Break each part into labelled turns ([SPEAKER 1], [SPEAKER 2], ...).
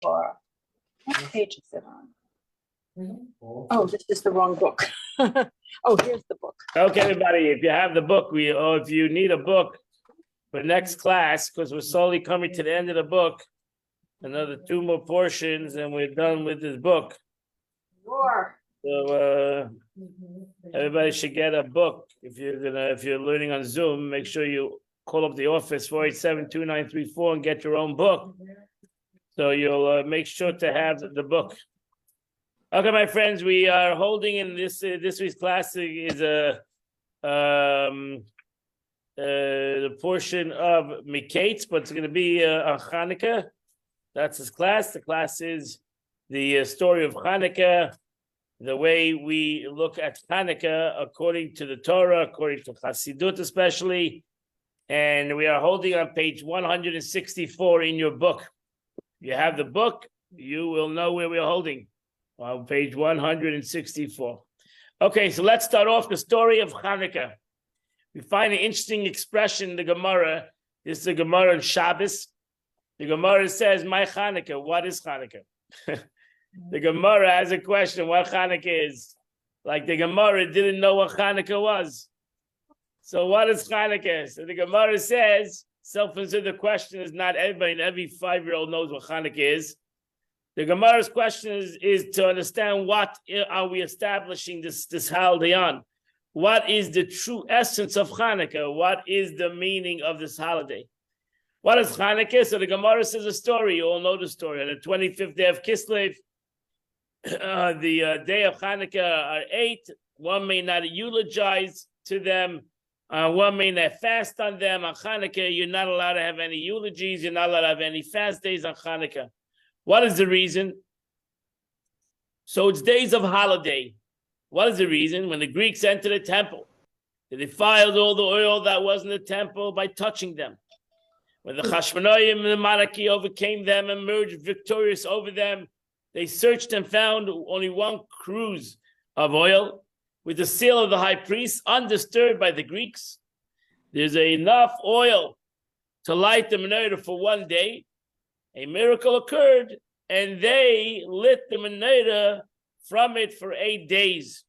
[SPEAKER 1] Or what page is it on? Oh, this is the wrong book. Oh, here's the book.
[SPEAKER 2] Okay, everybody, if you have the book, or if you need a book for next class, because we're slowly coming to the end of the book, another 2 more portions, and we're done with this book.
[SPEAKER 1] War.
[SPEAKER 2] So everybody should get a book. If you're learning on Zoom, make sure you call up the office 487-2934 and get your own book. So you'll make sure to have the book. Okay, my friends, we are holding in this week's class is the portion of Miketz, but it's going to be on Hanukkah. That's his class. The class is the story of Hanukkah, the way we look at Hanukkah according to the Torah, according to Chassidut especially. And we are holding on page 164 in your book. If you have the book, you will know where we're holding. On page 164. Okay, so let's start off the story of Hanukkah. We find an interesting expression in the Gemara. This is the Gemara on Shabbos. The Gemara says, "My Hanukkah, what is Hanukkah?" The Gemara has a question, what Hanukkah is. Like the Gemara didn't know what Hanukkah was. So what is Hanukkah? So the Gemara says, self-answer the question is not everybody, and every 5-year-old knows what Hanukkah is. The Gemara's question is to understand what are we establishing this holiday on? What is the true essence of Hanukkah? What is the meaning of this holiday? What is Hanukkah? So the Gemara says a story. You all know the story. On the 25th day of Kislev, the day of Hanukkah are 8. One may not eulogize to them. One may not fast on them. On Hanukkah, you're not allowed to have any eulogies. You're not allowed to have any fast days on Hanukkah. What is the reason? So it's days of holiday. What is the reason? When the Greeks entered the temple, they defiled all the oil that was in the temple by touching them. When the Hashmonaim and the monarchy overcame them and emerged victorious over them, they searched and found only 1 cruse of oil with the seal of the high priest, undisturbed by the Greeks. There's enough oil to light the menorah for 1 day. A miracle occurred, and they lit the menorah from it for 8 days.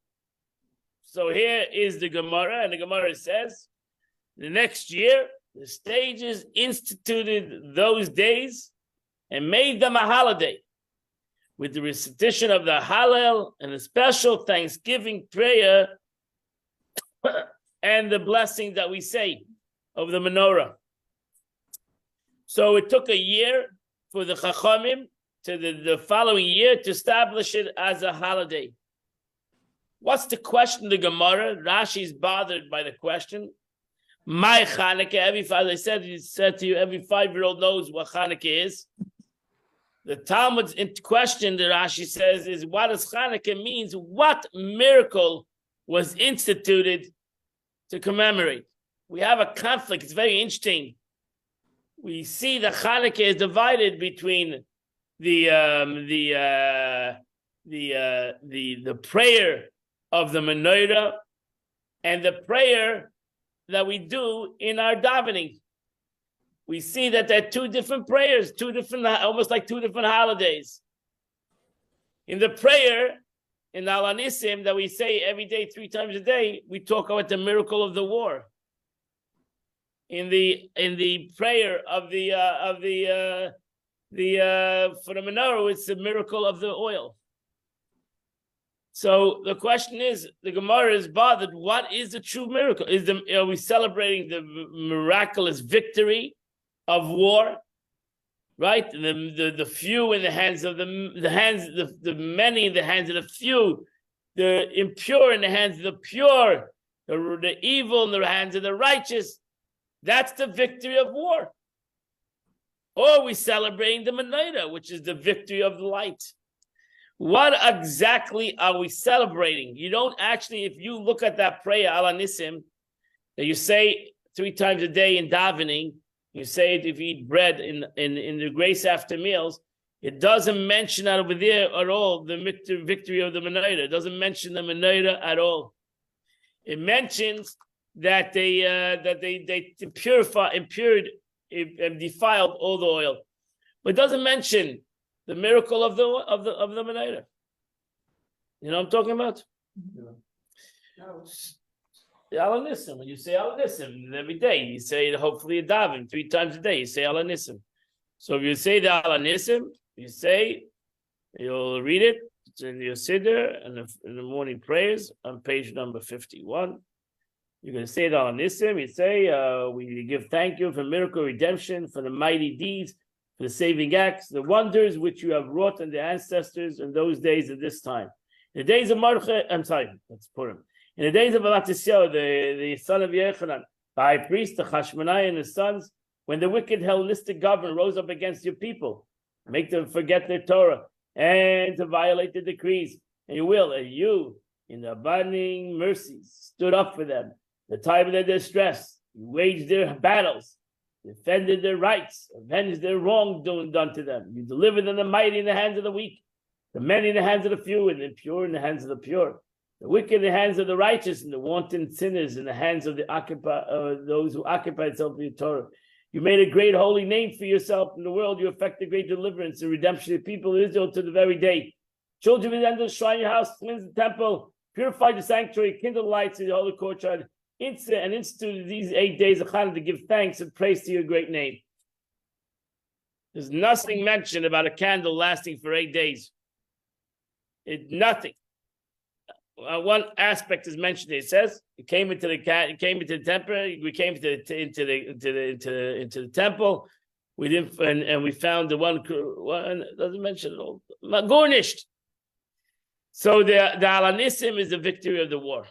[SPEAKER 2] So here is the Gemara, and the Gemara says, the next year, the sages instituted those days and made them a holiday with the recitation of the Hallel and the special Thanksgiving prayer and the blessing that we say of the menorah. So it took a year for the Chachamim to the following year to establish it as a holiday. What's the question, the Gemara? Rashi is bothered by the question. My Hanukkah, as I said to you, every 5-year-old knows what Hanukkah is. The Talmud's question, the Rashi says, is what does Hanukkah means? What miracle was instituted to commemorate? We have a conflict. It's very interesting. We see that Hanukkah is divided between the prayer of the menorah and the prayer that we do in our davening. We see that there are 2 different prayers, almost like 2 different holidays. In the prayer, in Al Anisim, that we say every day, 3 times a day, we talk about the miracle of the war. In the prayer of the for the menorah, it's the miracle of the oil. So the question is, the Gemara is bothered. What is the true miracle? Are we celebrating the miraculous victory of war? Right, the few in the hands of the many in the hands of the few, the impure in the hands of the pure, the evil in the hands of the righteous. That's the victory of war. Or we celebrating the menorah, which is the victory of the light. What exactly are we celebrating? You don't actually, if you look at that prayer, Al Anisim, that you say 3 times a day in davening, you say it if you eat bread in the grace after meals, it doesn't mention that over there at all, the victory of the menorah. It doesn't mention the menorah at all. It mentions that they purified and defiled all the oil. But it doesn't mention the miracle of the menorah. You know what I'm talking about? The Alanissim. When you say Alanissim every day, you say hopefully a daven 3 times a day. You say Alanissim. So if you say the Alanissim, you'll read it. It's in your siddur and in the morning prayers on page number 51. You're going to say the Alanissim. You say, we give thank you for miracle redemption, for the mighty deeds, for the saving acts, the wonders which you have wrought on the ancestors in those days at this time. In the days of let's put him. In the days of Alatisiel, the son of Yechanan, the high priest, the Hashmonai and his sons, when the wicked Hellenistic government rose up against your people, make them forget their Torah and to violate the decrees, and you, in the abundant mercies, stood up for them. The time of their distress, you waged their battles, defended their rights, avenged their wrongdoing done to them. You delivered them the mighty in the hands of the weak, the many in the hands of the few, and the pure in the hands of the pure. The wicked in the hands of the righteous, and the wanton sinners in the hands of those who occupy themselves with your Torah. You made a great holy name for yourself in the world. You effected great deliverance and redemption of the people of Israel to the very day. Children of the shrine your house, cleanse the temple, purify the sanctuary, kindle lights in the holy courtyard, institute these 8 days of Hanukkah to give thanks and praise to your great name. There's nothing mentioned about a candle lasting for 8 days. Nothing. One aspect is mentioned. It says it came into the temple. We came into the temple. We didn't, and we found the one doesn't mention it all. Garnished. So the Alanissim is the victory of the war.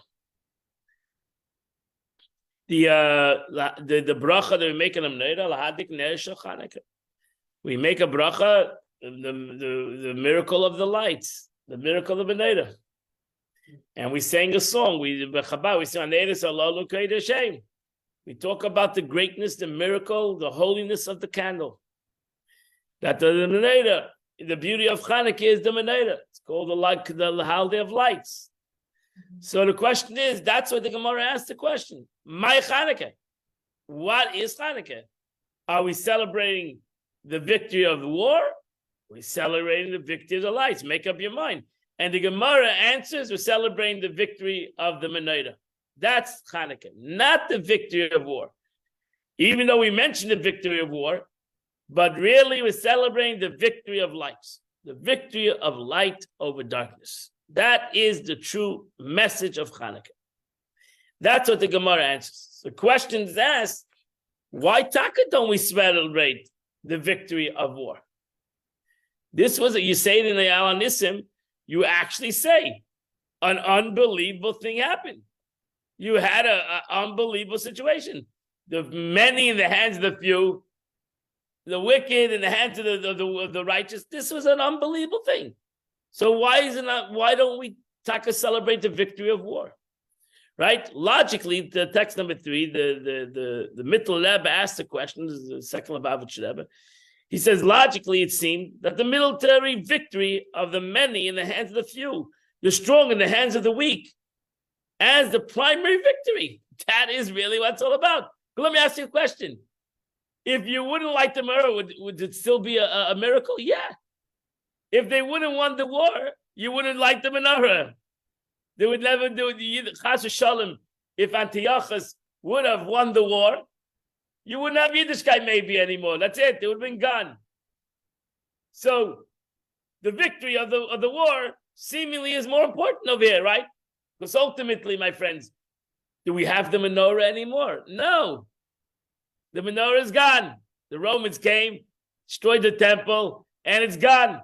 [SPEAKER 2] The bracha that we make in the menorah, lahadik ner shel Chanukah. We make a bracha, the miracle of the lights, the miracle of the menorah. And we sang a song. We sing We talk about the greatness, the miracle, the holiness of the candle. That the menorah, the beauty of Chanukah is the menorah. It's called the holiday of lights. So the question is, that's what the Gemara asked the question. My Chanukah. What is Chanukah? Are we celebrating the victory of the war? We're celebrating the victory of the lights. Make up your mind. And the Gemara answers, we're celebrating the victory of the menorah. That's Chanukah, not the victory of war. Even though we mentioned the victory of war, but really we're celebrating the victory of lights, the victory of light over darkness. That is the true message of Chanukah. That's what the Gemara answers. The question is asked, why Taka don't we celebrate the victory of war? This was, you say it in the Alanissim, you actually say an unbelievable thing happened. You had an unbelievable situation. The many in the hands of the few, the wicked in the hands of the righteous. This was an unbelievable thing. So why don't we Taka celebrate the victory of war? Right? Logically, the text number 3, the Mittel Rebbe asked the question, this is the second Lubavitcher Rebbe. He says, logically, it seemed that the military victory of the many in the hands of the few, the strong in the hands of the weak, as the primary victory. That is really what it's all about. But let me ask you a question. If you wouldn't like the menorah, would it still be a miracle? Yeah. If they wouldn't won the war, you wouldn't like the menorah. They would never do it. Chas v'shalom, if Antiochus would have won the war, you wouldn't have Yiddishkeit maybe anymore. That's it. They would have been gone. So the victory of the war seemingly is more important over here, right? Because ultimately, my friends, do we have the menorah anymore? No. The menorah is gone. The Romans came, destroyed the temple, and it's gone.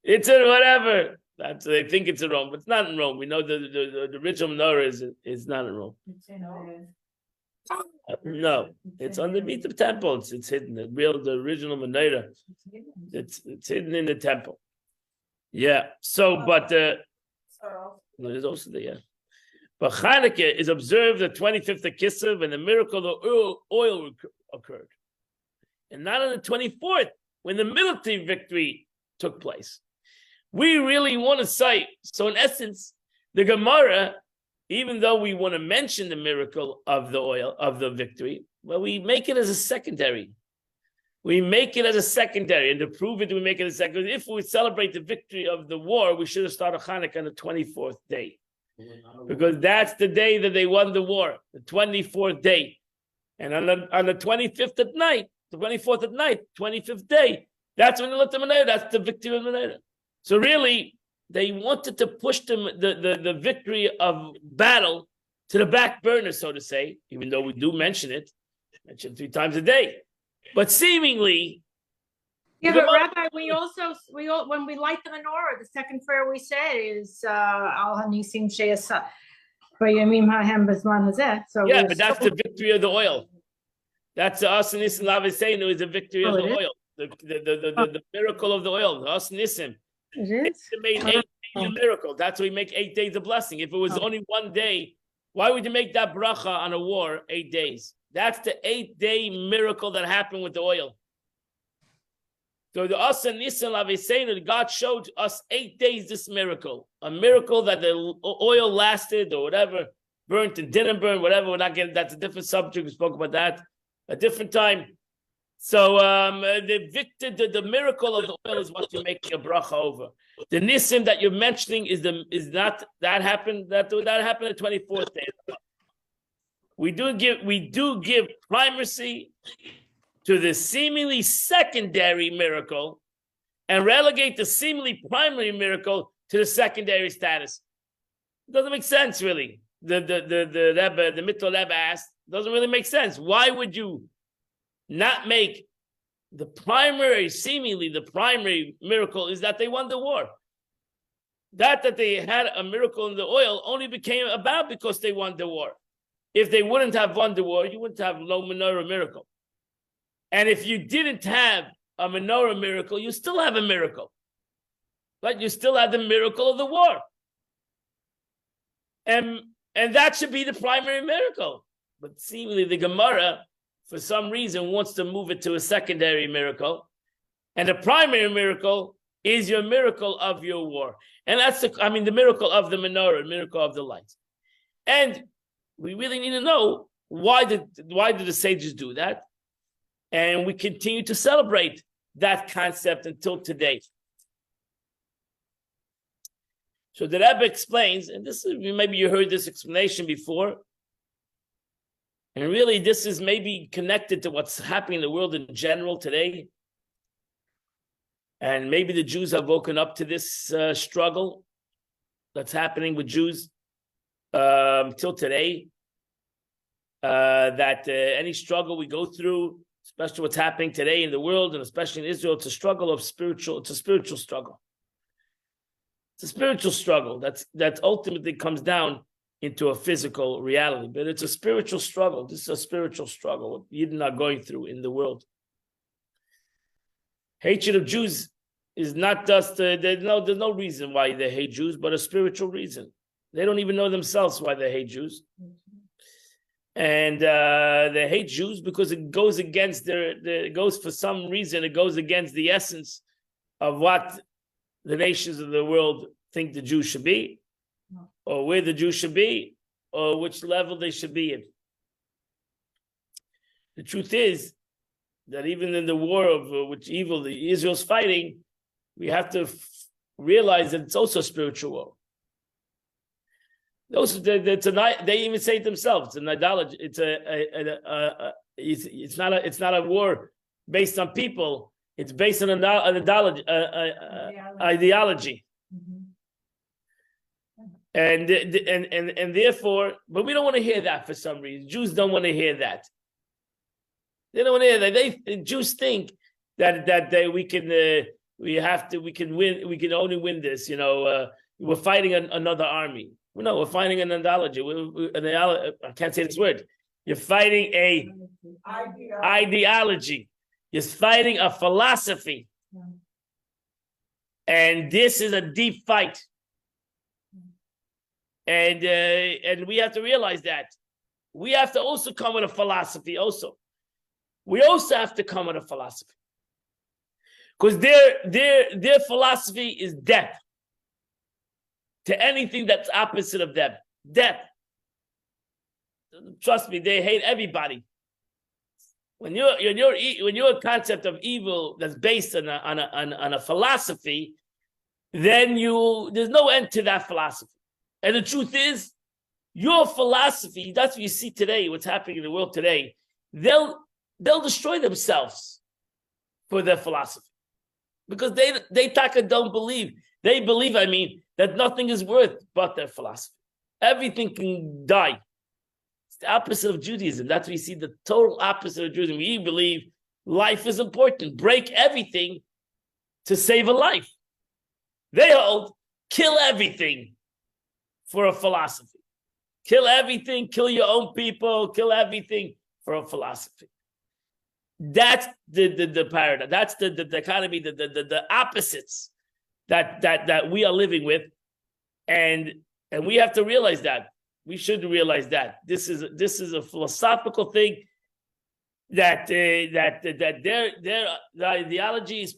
[SPEAKER 2] It's in whatever. They think it's in Rome, but it's not in Rome. We know the original menorah is not in Rome.
[SPEAKER 3] It's in Rome.
[SPEAKER 2] No, it's underneath the temple. It's hidden. The original menorah. It's hidden in the temple. Yeah. So, but there's also the yeah. But Chanukah is observed the 25th of Kislev, when the miracle of oil occurred, and not on the 24th when the military victory took place. We really want to cite. So, in essence, the Gemara, even though we want to mention the miracle of the oil, of the victory, well, we make it as a secondary. We make it as a secondary, and to prove it, we make it a secondary. If we celebrate the victory of the war, we should have started Hanukkah on the 24th day, because that's the day that they won the war, the 24th day. And on the 25th at night, the 24th at night, 25th day, that's when they lit the menorah. That's the victory of the menorah. So really, they wanted to push the victory of battle to the back burner, so to say, even though we do mention 3 times a day. But seemingly,
[SPEAKER 1] yeah, but Rabbi, when we light the menorah, the second prayer we say is Al Hanisim Sheyasa. So
[SPEAKER 2] yeah, but that's the victory of the oil. That's the As Nisim Laviseinu is the victory of the oil, the miracle of the oil. The As Nisim.
[SPEAKER 1] It is.
[SPEAKER 2] It made 8 days a miracle. That's why we make 8 days of blessing. If it was only 1 day, why would you make that bracha on a war 8 days? That's the 8-day miracle that happened with the oil. So the Asa Nisan Laviseinu, God showed us 8 days this miracle. A miracle that the oil lasted or whatever, burnt and didn't burn, whatever. We're not getting, that's a different subject. We spoke about that a different time. So the miracle of the oil is what you're making a bracha over. The nisim that you're mentioning is not that happened that happened the 24th day. We do give primacy to the seemingly secondary miracle and relegate the seemingly primary miracle to the secondary status. It doesn't make sense, really. The Mittel Rebbe asked, doesn't really make sense. Why would you not make seemingly the primary miracle is that they won the war? That they had a miracle in the oil only became about because they won the war. If they wouldn't have won the war, you wouldn't have no menorah miracle. And if you didn't have a menorah miracle, you still have a miracle. But you still have the miracle of the war. And that should be the primary miracle. But seemingly the Gemara, for some reason, wants to move it to a secondary miracle. And the primary miracle is your miracle of your war. And that's the miracle of the menorah, miracle of the light. And we really need to know why did the sages do that? And we continue to celebrate that concept until today. So the Rebbe explains, and this is, maybe you heard this explanation before, and really this is maybe connected to what's happening in the world in general today. And maybe the Jews have woken up to this struggle that's happening with Jews till today. That any struggle we go through, especially what's happening today in the world and especially in Israel, it's a struggle of spiritual. It's a spiritual struggle. It's a spiritual struggle that ultimately comes down into a physical reality, but it's a spiritual struggle. This is a spiritual struggle what Yidden are going through in the world. Hatred of Jews is not just there's no reason why they hate Jews, but a spiritual reason. They don't even know themselves why they hate Jews. And they hate Jews because it goes against it goes against the essence of what the nations of the world think the Jews should be, or where the Jews should be, or which level they should be in. The truth is that even in the war of which evil Israel's fighting, we have to realize that it's also a spiritual war. They even say it themselves. It's an idolatry. It's not a war based on people. It's based on an ideology. And therefore, but we don't want to hear that for some reason. Jews don't want to hear that. They don't want to hear that. Jews think that we can only win this. We're fighting another army. No, we're fighting an ideology. I can't say this word. You're fighting a ideology. You're fighting a philosophy. And this is a deep fight. And we have to realize that. We have to also come with a philosophy also. We also have to come with a philosophy. Because their philosophy is death. To anything that's opposite of them. Death. Trust me, they hate everybody. when you're a concept of evil that's based on a philosophy, then there's no end to that philosophy. And the truth is, your philosophy, that's what you see today, what's happening in the world today, they'll destroy themselves for their philosophy. Because they don't believe. They believe, that nothing is worth but their philosophy. Everything can die. It's the opposite of Judaism. That's what you see, the total opposite of Judaism. We believe life is important. Break everything to save a life. They hold, kill everything for a philosophy. Kill everything, kill your own people, kill everything for a philosophy. That's the paradigm. That's the economy, the opposites that we are living with, and we have to realize that. We should realize that this is a philosophical thing that their ideology is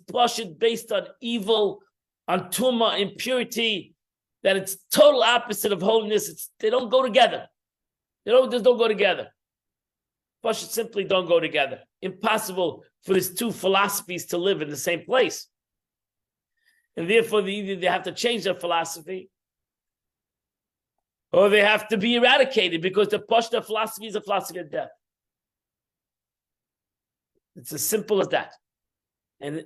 [SPEAKER 2] based on evil, on tumah, impurity. That it's total opposite of holiness. They don't go together. They just don't go together. Pashut simply don't go together. Impossible for these two philosophies to live in the same place. And therefore, either they have to change their philosophy, or they have to be eradicated, because the Pashut philosophy is a philosophy of death. It's as simple as that. And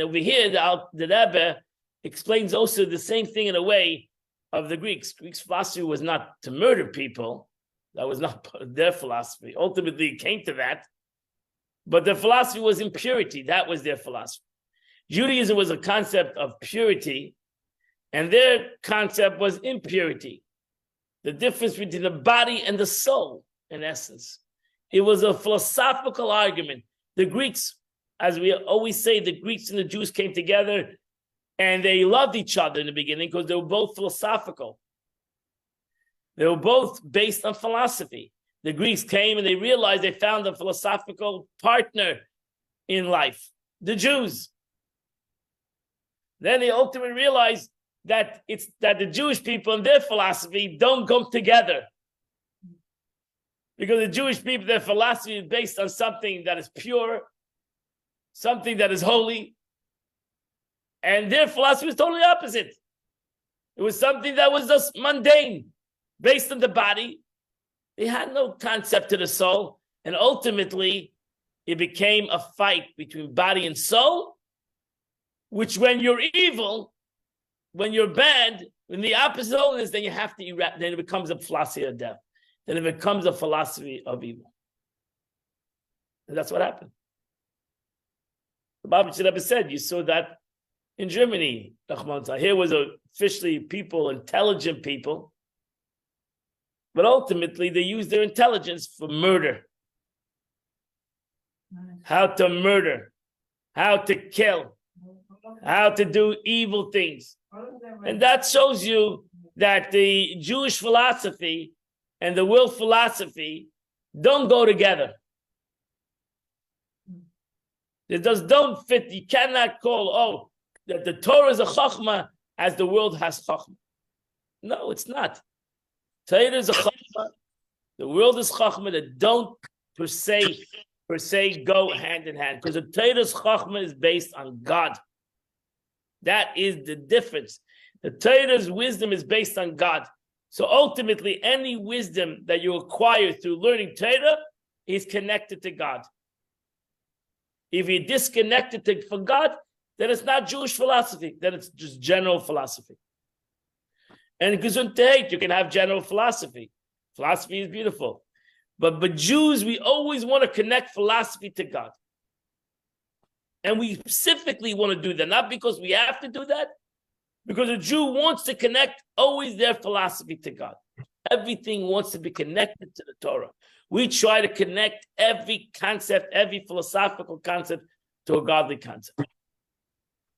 [SPEAKER 2] over here, the Rebbe explains also the same thing in a way of the Greeks. Greeks' philosophy was not to murder people. That was not their philosophy. Ultimately, it came to that. But their philosophy was impurity. That was their philosophy. Judaism was a concept of purity, and their concept was impurity. The difference between the body and the soul, in essence. It was a philosophical argument. The Greeks, as we always say, the Greeks and the Jews came together, and they loved each other in the beginning because they were both philosophical. They were both based on philosophy. The Greeks came and they realized they found a philosophical partner in life, the Jews. Then they ultimately realized that the Jewish people and their philosophy don't come together. Because the Jewish people, their philosophy is based on something that is pure, something that is holy. And their philosophy was totally opposite. It was something that was just mundane, based on the body. They had no concept to the soul. And ultimately, it became a fight between body and soul, which when you're evil, when you're bad, when the opposite of holiness, then you have to then it becomes a philosophy of death. Then it becomes a philosophy of evil. And that's what happened. The Bible said, you saw that in Germany. Here was officially people, intelligent people, but ultimately they used their intelligence for murder. How to murder, how to kill, how to do evil things. And that shows you that the Jewish philosophy and the world philosophy don't go together. They just don't fit. You cannot call, that the Torah is a chachma as the world has chachma. No, it's not. Torah is a chachma. The world is chachma that don't per se go hand in hand. Because the Torah's chachma is based on God. That is the difference. The Torah's wisdom is based on God. So ultimately, any wisdom that you acquire through learning Torah is connected to God. If you're disconnected from God, then it's not Jewish philosophy, then it's just general philosophy. And Gesundheit, you can have general philosophy. Philosophy is beautiful. But Jews, we always want to connect philosophy to God. And we specifically want to do that, not because we have to do that, because a Jew wants to connect always their philosophy to God. Everything wants to be connected to the Torah. We try to connect every concept, every philosophical concept to a godly concept.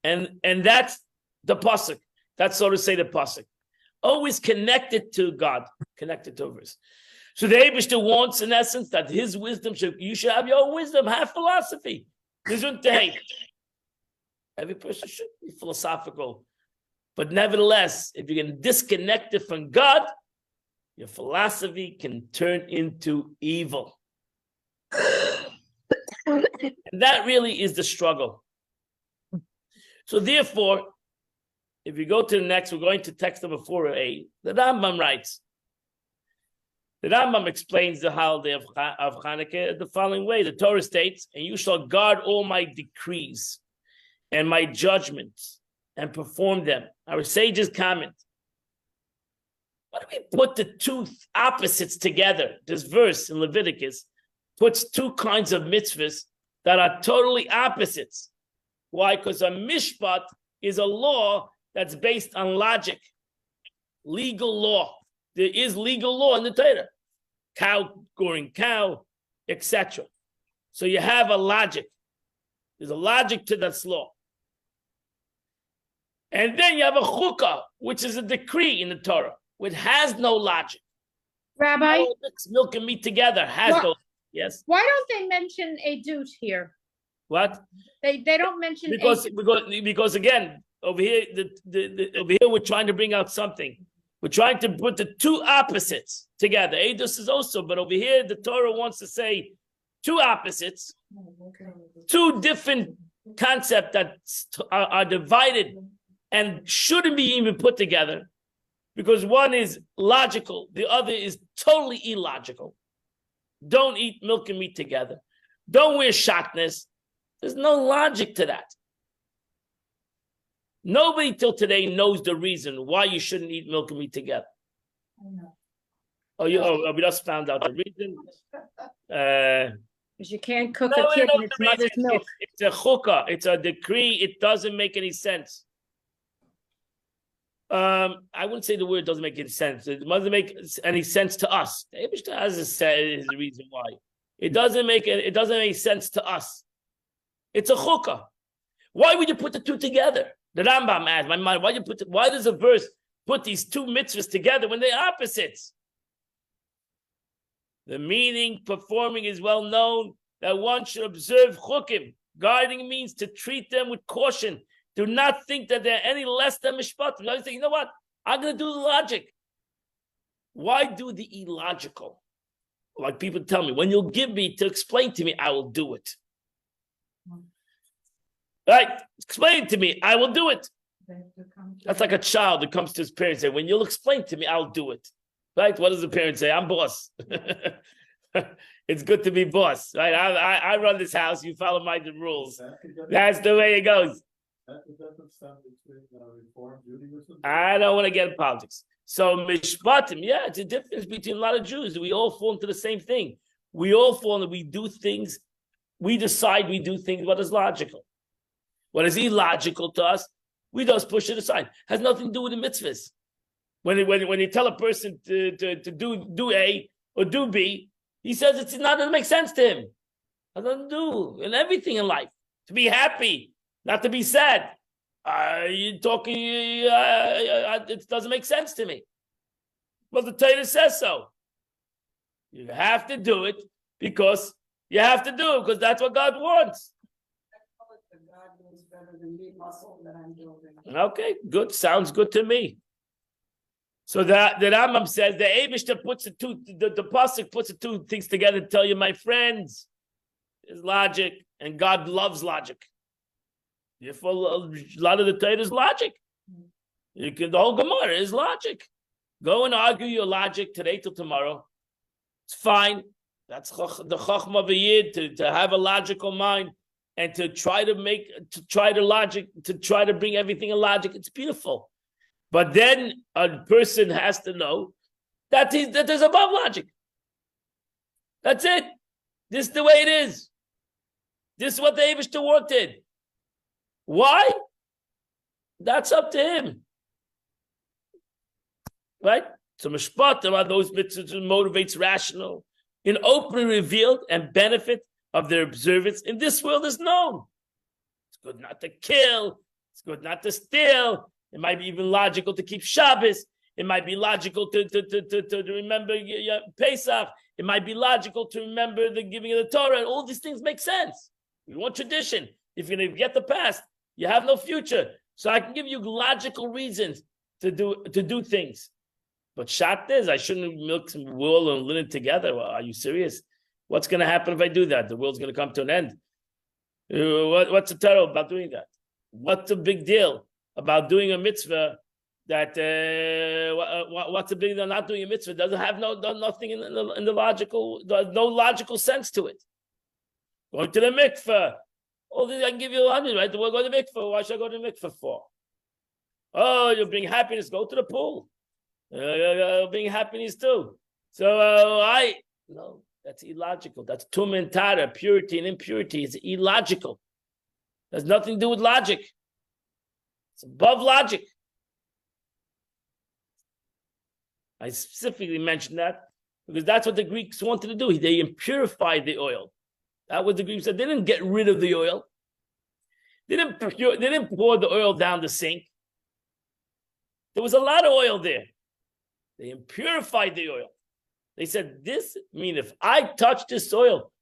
[SPEAKER 2] And that's the pasuk. That's so to say the pasuk. Always connected to God, connected to verse. So the Eibishter wants, in essence, that his wisdom you should have your own wisdom, have philosophy. Every person should be philosophical. But nevertheless, if you can disconnect it from God, your philosophy can turn into evil. And that really is the struggle. So therefore, if you go to the next, we're going to text number 4a. The Rambam writes, the Rambam explains the holiday of Hanukkah the following way. The Torah states, and you shall guard all my decrees and my judgments and perform them. Our sages comment, why do we put the two opposites together? This verse in Leviticus puts two kinds of mitzvahs that are totally opposites. Why? Because a mishpat is a law that's based on logic, legal law. There is legal law in the Torah. Cow goring cow, etc. So you have a logic. There's a logic to this law. And then you have a chukah, which is a decree in the Torah, which has no logic.
[SPEAKER 1] Rabbi?
[SPEAKER 2] Mix milk and meat together has no. Yes.
[SPEAKER 1] Why don't they mention a doot here?
[SPEAKER 2] What?
[SPEAKER 1] They don't mention
[SPEAKER 2] because again, over here, over here we're trying to bring out something. We're trying to put the two opposites together. Eidos is also, but over here the Torah wants to say two opposites, two different concepts that are divided and shouldn't be even put together, because one is logical, the other is totally illogical. Don't eat milk and meat together. Don't wear shatnez. There's no logic to that. Nobody till today knows the reason why you shouldn't eat milk and meat together. We just found out the reason.
[SPEAKER 1] Because you can't cook a kid in its mother's milk.
[SPEAKER 2] It's a chukah. It's a decree. It doesn't make any sense. I wouldn't say the word doesn't make any sense. It doesn't make any sense to us. The Eibishter has his reason why. It doesn't make sense to us. It's a chukah. Why would you put the two together? The Rambam asked, my mind, why does a verse put these two mitzvahs together when they're opposites? The meaning, performing, is well known that one should observe chukim. Guarding means to treat them with caution. Do not think that they're any less than mishpatim. I say, you know what? I'm going to do the logic. Why do the illogical? Like people tell me, when you'll give me to explain to me, I will do it. Right? Explain it to me, I will do it. That's like a child that comes to his parents and say, when you'll explain to me, I'll do it. Right? What does the parent say? I'm boss. It's good to be boss. Right? I run this house, you follow my rules. That's the way it goes. I don't want to get in politics. So mishpatim, yeah, it's a difference between a lot of Jews. We all fall into the same thing. We all fall into, we do things, we decide we do things what is logical. What is illogical to us, we just push it aside. Has nothing to do with the mitzvahs. When you tell a person to do A or do B, he says it's not going to make sense to him. It doesn't do in everything in life. To be happy, not to be sad. You're talking, it doesn't make sense to me. Well, the Torah says so. You have to do it because you have to do it because that's what God wants. Okay, good. Sounds good to me. So the Rambam says the Eibishter puts the pasuk puts the two things together to tell you, my friends, is logic, and God loves logic. Therefore, a lot of the Torah is logic. The whole Gemara is logic. Go and argue your logic today till tomorrow. It's fine. That's the Chachma of a Yid, to have a logical mind. And to try to bring everything in logic, it's beautiful. But then a person has to know that there's above logic. That's it. This is the way it is. This is what the Eibishter wanted. Why? That's up to him. Right? So mishpatim are those mitzvahs that motivates rational, in openly revealed and benefit of their observance in this world is known. It's good not to kill. It's good not to steal. It might be even logical to keep Shabbos. It might be logical to remember Pesach. It might be logical to remember the giving of the Torah. And all these things make sense. We want tradition. If you're going to get the past, you have no future. So I can give you logical reasons to do things. But shatnez, I shouldn't milk some wool and linen together. Well, are you serious? What's going to happen if I do that? The world's going to come to an end. What's the Torah about doing that? What's the big deal about doing a mitzvah? That what's the big deal not doing a mitzvah? Doesn't have nothing in the logical, no logical sense to it. Going to the mikveh. Oh, I can give you 100, right? We'll go to the mikveh. Why should I go to the mikveh for? Oh, you'll bring happiness. Go to the pool. Bring happiness too. So no, that's illogical. That's tum and tara, purity and impurity. It's illogical. It has nothing to do with logic. It's above logic. I specifically mentioned that because that's what the Greeks wanted to do. They impurified the oil. That was the Greeks said. They didn't get rid of the oil. They didn't pour the oil down the sink. There was a lot of oil there. They impurified the oil. They said, if I touch this oil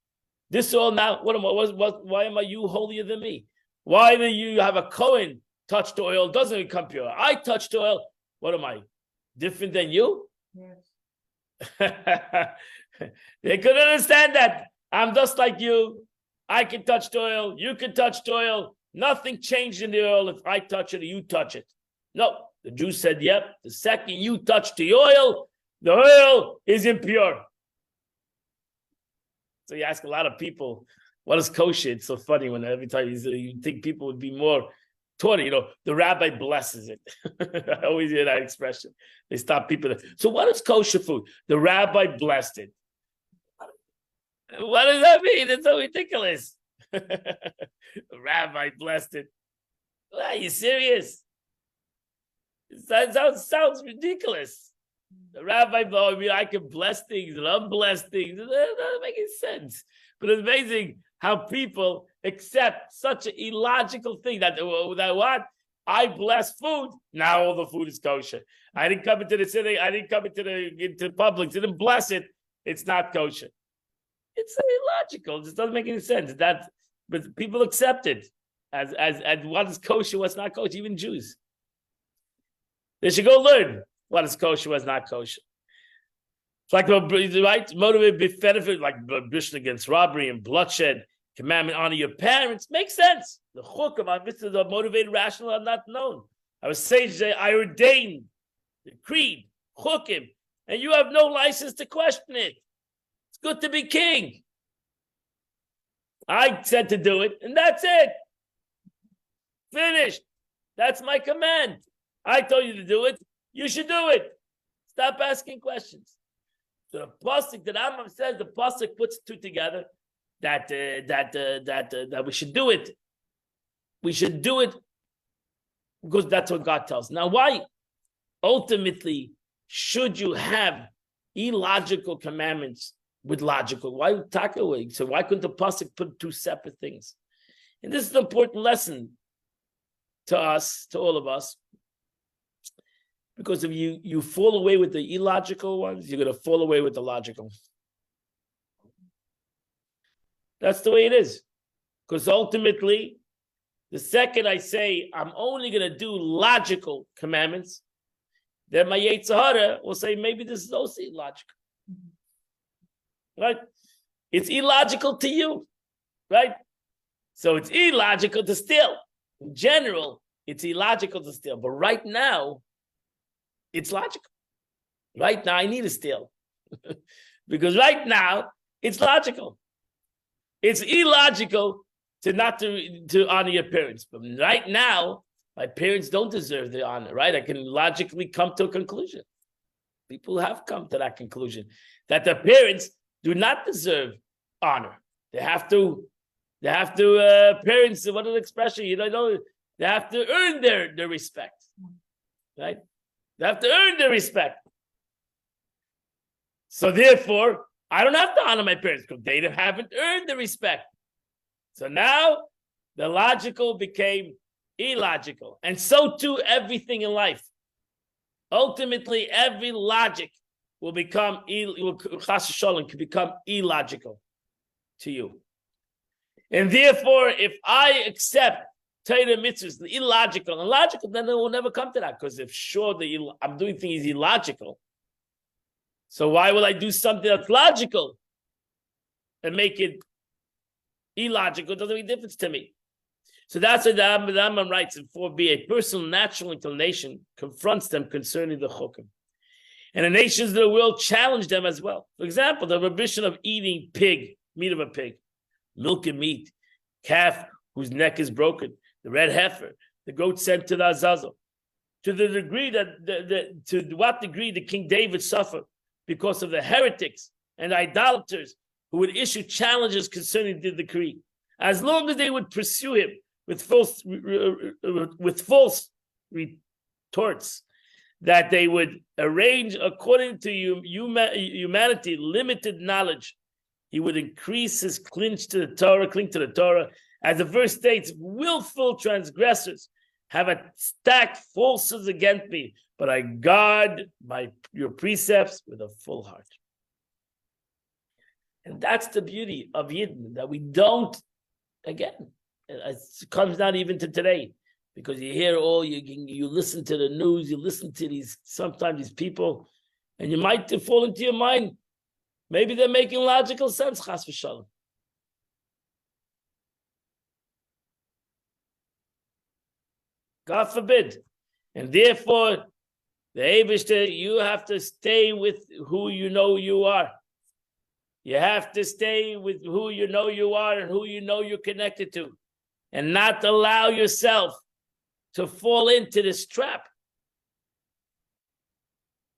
[SPEAKER 2] now, why am I you holier than me? Why do you have a Kohen touch the oil? Doesn't become pure. I touched the oil. What am I? Different than you? Yes. They couldn't understand that. I'm just like you. I can touch the oil. You can touch the oil. Nothing changed in the oil if I touch it or you touch it. No. The Jew said, yep, the second you touch the oil is impure. So you ask a lot of people, what is kosher? It's so funny when every time you think people would be more taught it. The rabbi blesses it. I always hear that expression. They stop people. So what is kosher food? The rabbi blessed it. What does that mean? It's so ridiculous. The rabbi blessed it. Are you serious? That sounds ridiculous. The rabbi, I can bless things and unbless things. That doesn't make any sense. But it's amazing how people accept such an illogical thing that what? I bless food. Now all the food is kosher. I didn't come into the city. I didn't come into public. Didn't bless it. It's not kosher. It's illogical. It just doesn't make any sense. But people accept it as what is kosher, what's not kosher. Even Jews. They should go learn what is kosher, what's not kosher. It's like right, motivate benefit, like prohibition against robbery and bloodshed, commandment honor your parents. Makes sense. The chuk of our mitzvahs are motivated, rational, are not known. I was saying today, I ordained the creed, chukim, and you have no license to question it. It's good to be king. I said to do it, and that's it. Finished. That's my command. I told you to do it. You should do it. Stop asking questions. So the pasuk that Rambam says, the pasuk puts two together that we should do it. We should do it because that's what God tells. Now, why ultimately should you have illogical commandments with logical? Why talk away? So why couldn't the pasuk put two separate things? And this is an important lesson to us, to all of us. Because if you fall away with the illogical ones, you're going to fall away with the logical. That's the way it is. Because ultimately, the second I say I'm only going to do logical commandments, then my Yetzer Hara will say maybe this is also illogical. Right? It's illogical to you. Right? So it's illogical to steal. In general, it's illogical to steal. But right now, it's logical. Right now, I need to steal. Because right now, it's logical. It's illogical to honor your parents. But right now, my parents don't deserve the honor, right? I can logically come to a conclusion. People have come to that conclusion that their parents do not deserve honor. They have to, parents, what is the expression? They have to earn their respect, right? They have to earn their respect. So therefore, I don't have to honor my parents because they haven't earned the respect. So now the logical became illogical. And so too everything in life. Ultimately, every logic will become illogical to you. And therefore, if I accept Torah mitzvahs, the illogical and logical, then it will never come to that. Because if I'm doing things illogical, so why will I do something that's logical? and make it illogical, it doesn't make a difference to me. So that's what the Rambam writes in 4b. A personal natural inclination confronts them concerning the chukim. And the nations of the world challenge them as well. For example, the prohibition of eating meat of a pig, milk and meat, calf whose neck is broken, the red heifer, the goat sent to the Azazel. To the degree to what degree did King David suffer because of the heretics and idolaters who would issue challenges concerning the decree. As long as they would pursue him with false retorts, that they would arrange according to humanity limited knowledge, he would increase his cling to the Torah. As the verse states, willful transgressors have attacked falsehoods against me, but I guard your precepts with a full heart. And that's the beauty of Yidden, that we don't, again, it comes down even to today, because you hear you listen to the news, you listen to sometimes these people, and you might fall into your mind, maybe they're making logical sense, chas v'shalom. God forbid. And therefore, the Eibishter, you have to stay with who you know you are. You have to stay with who you know you are and who you know you're connected to, and not allow yourself to fall into this trap.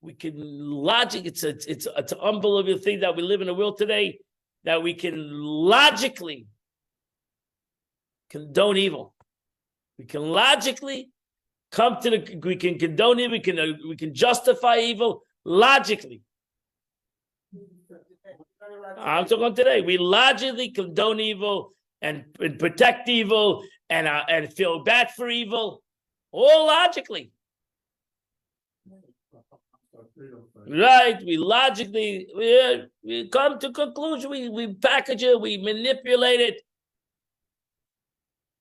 [SPEAKER 2] We can it's an unbelievable thing that we live in a world today that we can logically condone evil. We can logically we can condone it, we can justify evil logically. I'm talking today. We logically condone evil and protect evil and feel bad for evil, all logically. Right? We logically we come to conclusion. We package it. We manipulate it.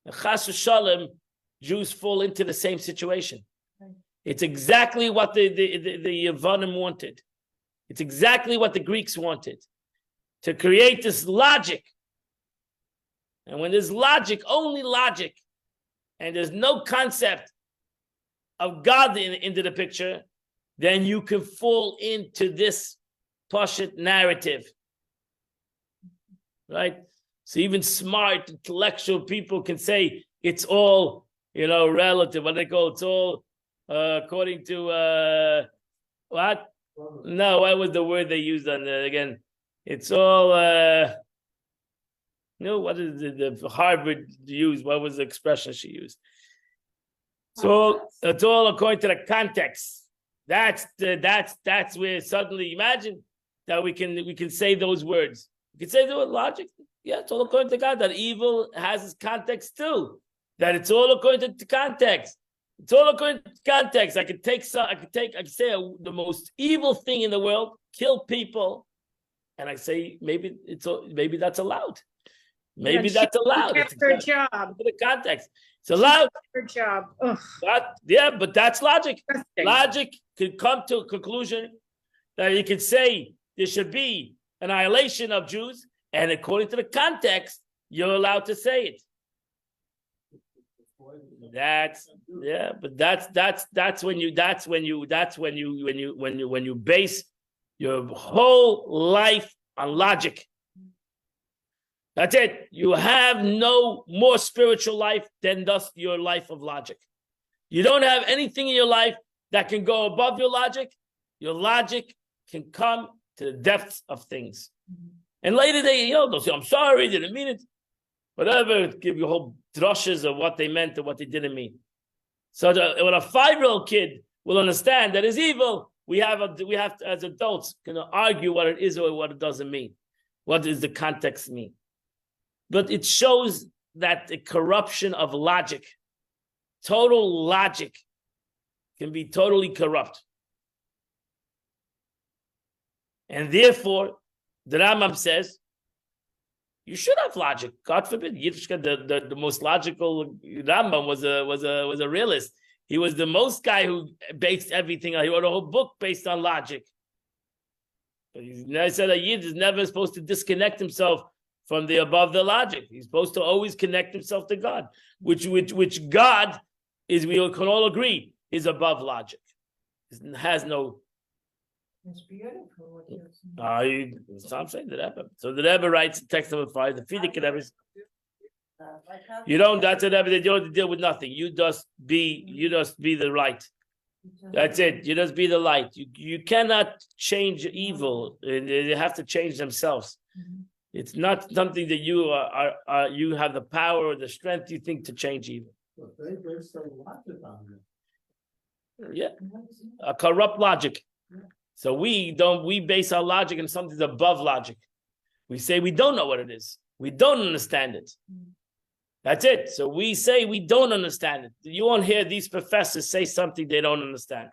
[SPEAKER 2] Chas v'shalom, Jews fall into the same situation. It's exactly what the Yavanim wanted. It's exactly what the Greeks wanted, to create this logic. And when there's logic, only logic, and there's no concept of God into the picture, then you can fall into this Pashut narrative. Right? So even smart, intellectual people can say it's all, relative. What do they call it? It's all according to what? No, what was the word they used on again? It's all what did the Harvard use? What was the expression she used? So it's all according to the context. That's where suddenly imagine that we can say those words. We can say the word logic. Yeah, it's all according to God. That evil has its context too. That it's all according to context. It's all according to context. I could say the most evil thing in the world, kill people, and I say maybe that's allowed. Maybe that's allowed.
[SPEAKER 1] It's her job.
[SPEAKER 2] For the context, it's allowed.
[SPEAKER 1] Her job.
[SPEAKER 2] But that's logic. Logic could come to a conclusion that you could say there should be annihilation of Jews, and according to the context, you're allowed to say it. That's when you base your whole life on logic. That's it. You have no more spiritual life than thus your life of logic. You don't have anything in your life that can go above your logic. Your logic can come to the depths of things. And later they'll say, I'm sorry, didn't mean it. Whatever, give you whole drushes of what they meant and what they didn't mean. So when a 5-year-old kid will understand that is evil, we have to, as adults, argue what it is or what it doesn't mean. What does the context mean? But it shows that the corruption of logic, total logic, can be totally corrupt. And therefore, the Rambam says, you should have logic. God forbid. Yiddishkeit, the most logical Rambam was a realist. He was the most guy who based everything on. He wrote a whole book based on logic. But he said a Yid is never supposed to disconnect himself from the above the logic. He's supposed to always connect himself to God, which God is, we can all agree, is above logic. It has no.
[SPEAKER 1] It's beautiful what you're saying.
[SPEAKER 2] So I'm saying the Rebbe. So the Rebbe writes in text number 5, the Frierdiker Rebbe. You don't. That's a Rebbe. You don't have to deal with nothing. You just be the light. That's it. You just be the light. You cannot change evil. They have to change themselves. It's not something that you you have the power or the strength you think to change evil. Yeah, a corrupt logic. So we base our logic on something that's above logic. We say we don't know what it is. We don't understand it. That's it. So we say we don't understand it. You won't hear these professors say something they don't understand.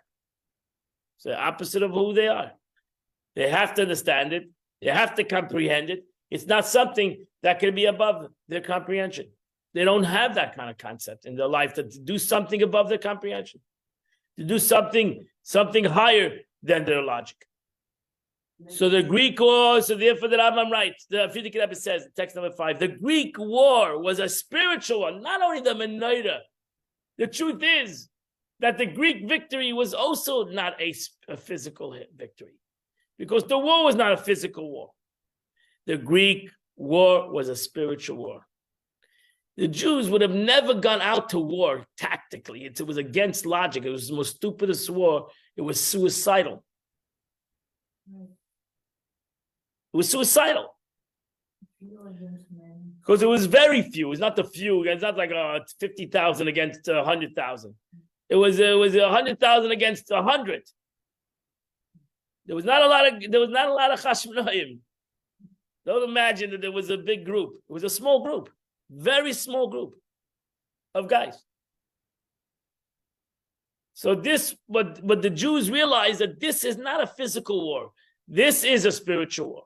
[SPEAKER 2] It's the opposite of who they are. They have to understand it. They have to comprehend it. It's not something that can be above their comprehension. They don't have that kind of concept in their life to do something above their comprehension, to do something higher than their logic. So the Greek war, so therefore the Rambam writes, the Frierdiker Rebbe says, in text number 5, the Greek war was a spiritual one, not only the menorah. The truth is that the Greek victory was also not a physical victory, because the war was not a physical war. The Greek war was a spiritual war. The Jews would have never gone out to war tactically. It was against logic. It was the most stupidest war. It was suicidal. It was suicidal. Because it was very few. It's not the few. It's not like it's 50,000 against 100,000. It was 100,000 against 100. There was not a lot of Chashmonaim. Don't imagine that there was a big group. It was a small group, very small group of guys. So but the Jews realized that this is not a physical war. This is a spiritual war.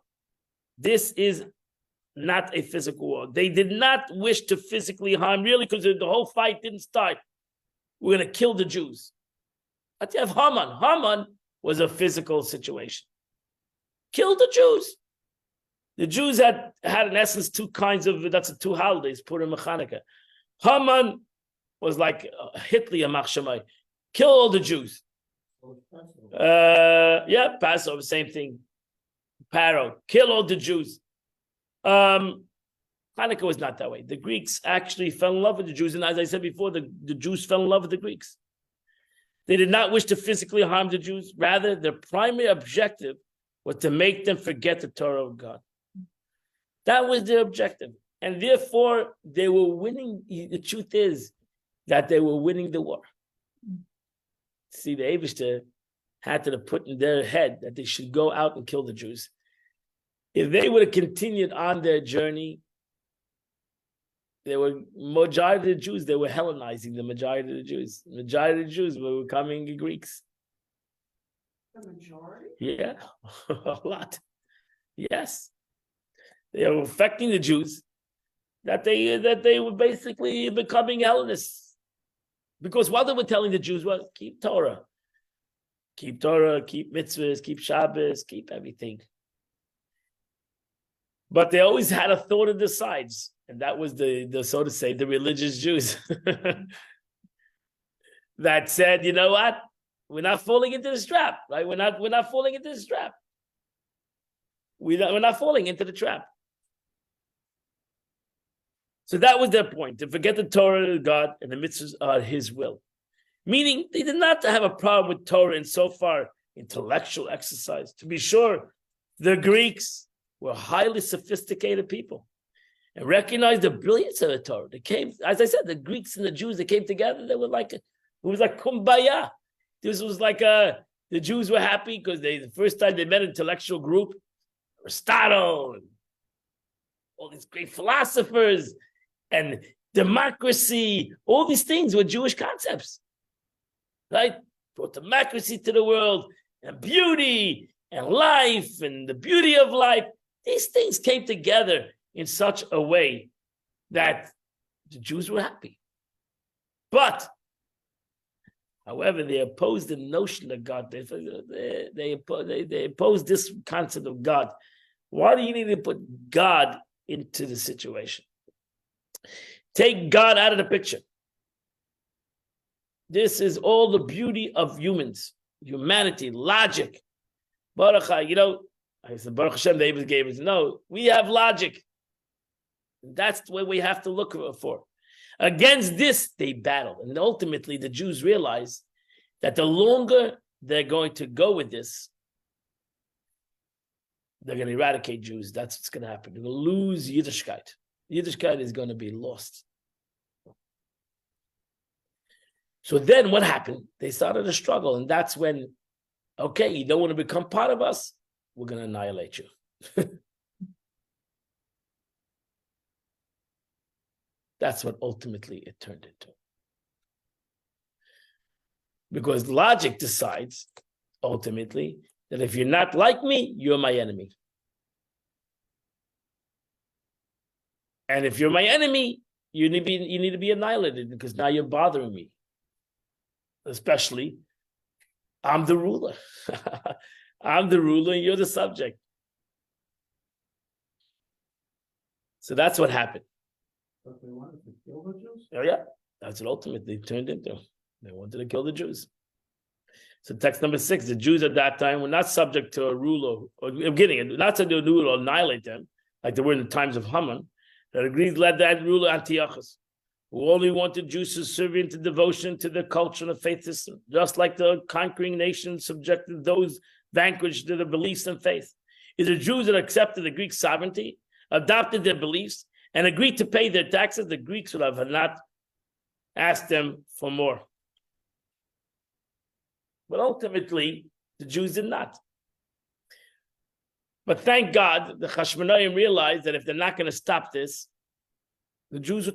[SPEAKER 2] This is not a physical war. They did not wish to physically harm, really, because the whole fight didn't start. We're going to kill the Jews. But you have Haman. Haman was a physical situation. Kill the Jews. The Jews had in essence two holidays, Purim and Chanukah. Haman was like Hitler Machshamai. Kill all the Jews. Passover, same thing. Paro, kill all the Jews. Hanukkah was not that way. The Greeks actually fell in love with the Jews, and as I said before, the Jews fell in love with the Greeks. They did not wish to physically harm the Jews. Rather, their primary objective was to make them forget the Torah of God. That was their objective. And therefore, they were winning. The truth is that they were winning the war. See, the Eibishter had to put in their head that they should go out and kill the Jews. If they would have continued on their journey, majority of the Jews, they were Hellenizing the majority of the Jews. The majority of the Jews were becoming Greeks.
[SPEAKER 1] The majority?
[SPEAKER 2] Yeah, a lot. Yes. They were affecting the Jews that they were basically becoming Hellenists. Because what they were telling the Jews was, keep Torah, keep mitzvahs, keep Shabbos, keep everything. But they always had a thought of the sides, and that was the so to say, the religious Jews that said, you know what? We're not falling into this trap, right? We're not falling into this trap. We're not falling into the trap. So that was their point, to forget the Torah of God and the mitzvahs are His will. Meaning they did not have a problem with Torah in so far intellectual exercise. To be sure, the Greeks were highly sophisticated people and recognized the brilliance of the Torah. They came, as I said, the Greeks and the Jews, they came together. They were it was like kumbaya. This was like the Jews were happy because the first time they met an intellectual group, Aristotle, and all these great philosophers, and democracy, all these things were Jewish concepts, right? Brought democracy to the world, and beauty, and life, and the beauty of life. These things came together in such a way that the Jews were happy. But, however, they opposed the notion of God. They opposed this concept of God. Why do you need to put God into the situation. Take God out of the picture. This is all the beauty of humans, humanity, logic. Baruch, I said, Baruch Hashem, they gave us. No, we have logic. That's what we have to look for. Against this, they battled. And ultimately, the Jews realized that the longer they're going to go with this, they're going to eradicate Jews. That's what's going to happen. They're going to lose Yiddishkeit. Yiddishkeit is going to be lost. So then what happened? They started a struggle. And that's when, okay, you don't want to become part of us? We're going to annihilate you. That's what ultimately it turned into. Because logic decides, ultimately, that if you're not like me, you're my enemy. And if you're my enemy, you need to be annihilated because now you're bothering me. Especially, I'm the ruler. I'm the ruler and you're the subject. So that's what happened.
[SPEAKER 3] But they wanted to kill the Jews?
[SPEAKER 2] Oh, yeah, that's what ultimately turned into. They wanted to kill the Jews. So text number 6, the Jews at that time were not subject to a ruler, or not to a ruler or annihilate them, like they were in the times of Haman, that agreed led that ruler Antiochus, who only wanted Jews to serve into devotion to the culture and the faith system, just like the conquering nation subjected those vanquished to the beliefs and faith. It's the Jews that accepted the Greek sovereignty, adopted their beliefs, and agreed to pay their taxes. The Greeks would have not asked them for more. But ultimately, the Jews did not. But thank God, the Hashmonaim realized that if they're not going to stop this, the Jews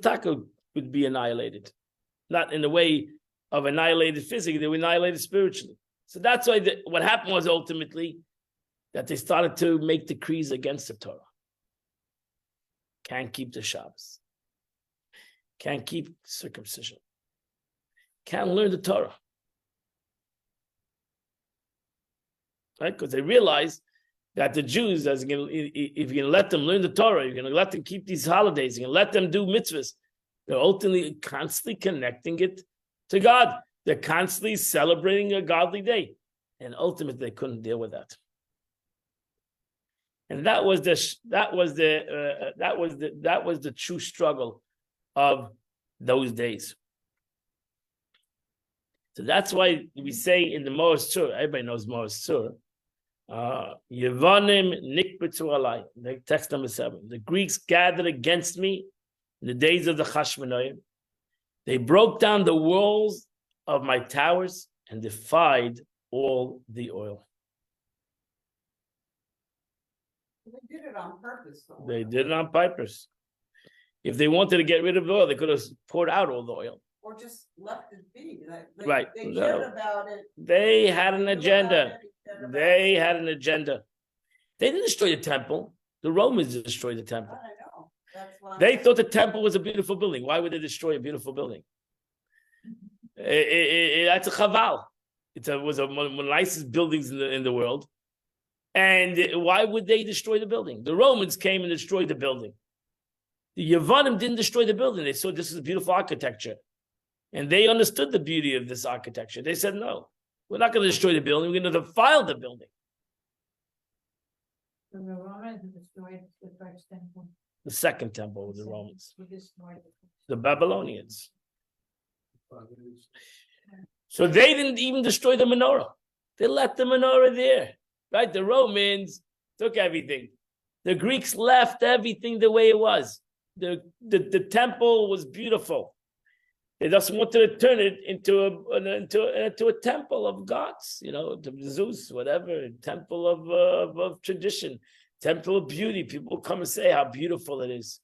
[SPEAKER 2] would be annihilated. Not in the way of annihilated physically, they were annihilated spiritually. So that's why what happened was ultimately that they started to make decrees against the Torah. Can't keep the Shabbos. Can't keep circumcision. Can't learn the Torah. Right? Because they realize that the Jews, if you're going to let them learn the Torah, you're going to let them keep these holidays, you're going to let them do mitzvahs, they're ultimately constantly connecting it to God. They're constantly celebrating a godly day. And ultimately, they couldn't deal with that. And that was the true struggle of those days. So that's why we say in the Maor Tzur, everybody knows Maor Tzur, Yevanim nikbetzu alai, the text number 7. The Greeks gathered against me in the days of the Hashmonaim. They broke down the walls of my towers and defied all the oil.
[SPEAKER 3] They did it on purpose, though.
[SPEAKER 2] They did it on purpose. If they wanted to get rid of the oil, they could have poured out all the oil.
[SPEAKER 3] Or just left it be.
[SPEAKER 2] Right.
[SPEAKER 3] They cared about it.
[SPEAKER 2] They had an agenda. They had an agenda. They didn't destroy the temple. The Romans destroyed the temple.
[SPEAKER 3] I know. That's why
[SPEAKER 2] They thought the temple was a beautiful building. Why would they destroy a beautiful building? That's a chaval. It was one of the nicest buildings in the world. And why would they destroy the building? The Romans came and destroyed the building. The Yevanim didn't destroy the building. They saw this is beautiful architecture. And they understood the beauty of this architecture. They said, no, we're not going to destroy the building. We're going to defile the building.
[SPEAKER 1] The Romans destroyed the first temple.
[SPEAKER 2] The second temple of the Romans.
[SPEAKER 1] We destroyed it.
[SPEAKER 2] The Babylonians. So they didn't even destroy the menorah. They left the menorah there. Right? The Romans took everything. The Greeks left everything the way it was. The temple was beautiful. They just wanted to turn it into a temple of gods, to Zeus, whatever, a temple of tradition, temple of beauty. People come and say how beautiful it is,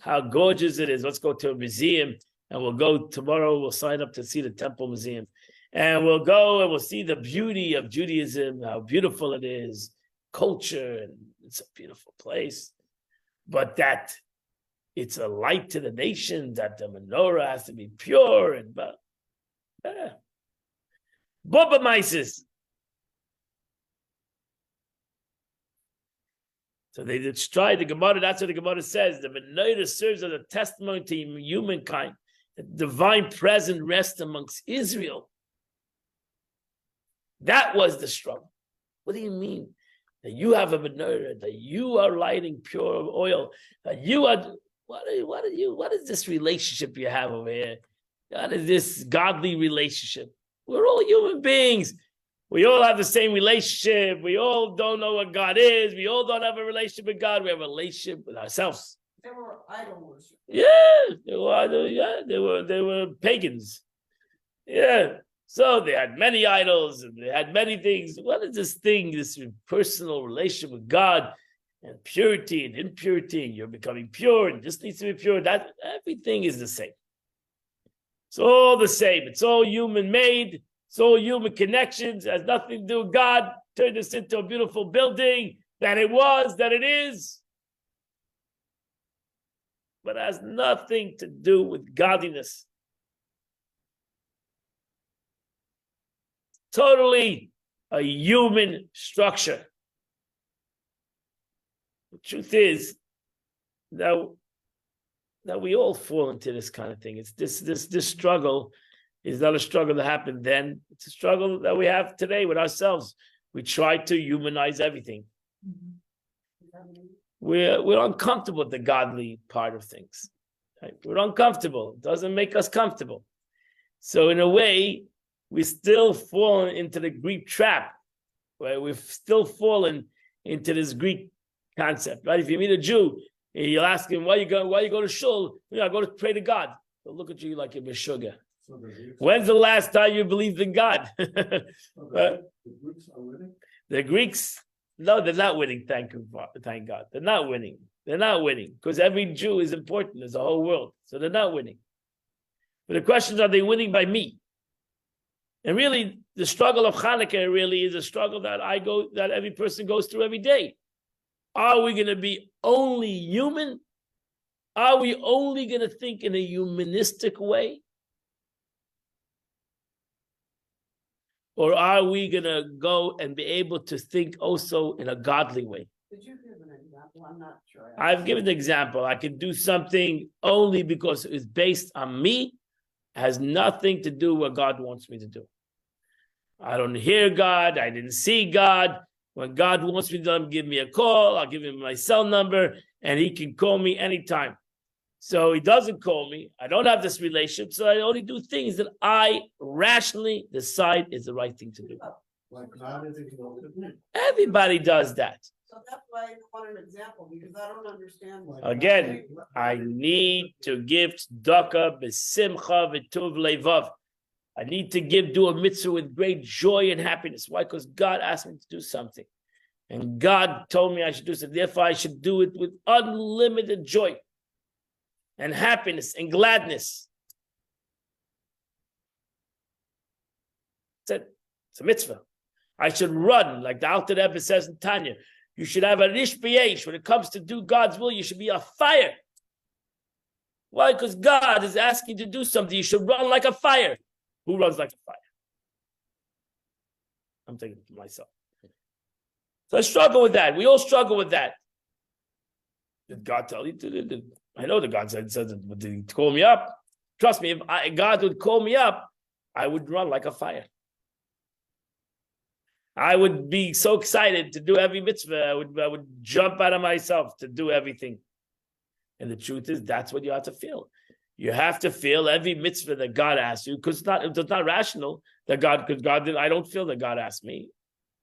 [SPEAKER 2] how gorgeous it is. Let's go to a museum, and we'll go tomorrow. We'll sign up to see the temple museum, and we'll go and we'll see the beauty of Judaism, how beautiful it is, culture, and it's a beautiful place. But that it's a light to the nation, that the menorah has to be pure and Bubba Mises. So they destroyed the Gemara. That's what the Gemara says. The menorah serves as a testimony to humankind. The divine presence rests amongst Israel. That was the struggle. What do you mean? That you have a menorah, that you are lighting pure oil, that you are, what is this relationship you have over here? What is this godly relationship? We're all human beings. We all have the same relationship. We all don't know what God is. We all don't have a relationship with God. We have a relationship with ourselves.
[SPEAKER 3] They were idol worship.
[SPEAKER 2] Yeah, they were pagans. Yeah. So they had many idols and they had many things. What is this thing, this personal relationship with God and purity and impurity? And you're becoming pure and this needs to be pure. That everything is the same. It's all the same. It's all human made. It's all human connections. It has nothing to do with God. Turn this into a beautiful building that it was, that it is. But it has nothing to do with godliness. Totally a human structure. The truth is that we all fall into this kind of thing. It's this struggle is not a struggle that happened then. It's a struggle that we have today with ourselves. We try to humanize everything. We're uncomfortable with the godly part of things. Right? We're uncomfortable. It doesn't make us comfortable. So in a way, we still fall into the Greek trap, right? We've still fallen into this Greek concept, right? If you meet a Jew, you'll ask him, why you go to shul? I go to pray to God. They'll look at you like you're Meshuggah. When's the last time you believed in God?
[SPEAKER 4] The Greeks are winning?
[SPEAKER 2] The Greeks, no, they're not winning, thank God. They're not winning. They're not winning because every Jew is important. There's a whole world. So they're not winning. But the question is, are they winning by me? And really, the struggle of Hanukkah really is a struggle that every person goes through every day. Are we going to be only human? Are we only going to think in a humanistic way? Or are we going to go and be able to think also in a godly way?
[SPEAKER 3] Did you give an example? I'm not sure.
[SPEAKER 2] I've given an example. I can do something only because it's based on me, has nothing to do what God wants me to do. I don't hear God. I didn't see God. When God wants me to give me a call, I'll give him my cell number, and he can call me anytime. So he doesn't call me. I don't have this relationship, so I only do things that I rationally decide is the right thing to do.
[SPEAKER 4] Like God is exalted.
[SPEAKER 2] Everybody does that.
[SPEAKER 3] So that's why I want an example, because I don't understand.
[SPEAKER 2] Again, I need to give tzedakah b'simcha v'tuv levav. I need to do a mitzvah with great joy and happiness. Why? Because God asked me to do something. And God told me I should do something. Therefore, I should do it with unlimited joy and happiness and gladness. That's it. It's a mitzvah. I should run, like the Alter Rebbe says in Tanya. You should have an ish b'yesh. When it comes to do God's will, you should be a fire. Why? Because God is asking you to do something. You should run like a fire. Who runs like a fire? I'm taking it for myself. So I struggle with that. We all struggle with that. Did God tell you to? I know that God said, did he call me up? Trust me, if God would call me up, I would run like a fire. I would be so excited to do every mitzvah. I would jump out of myself to do everything. And the truth is, that's what you have to feel. You have to feel every mitzvah that God asks you, because it's not rational that because God did. I don't feel that God asked me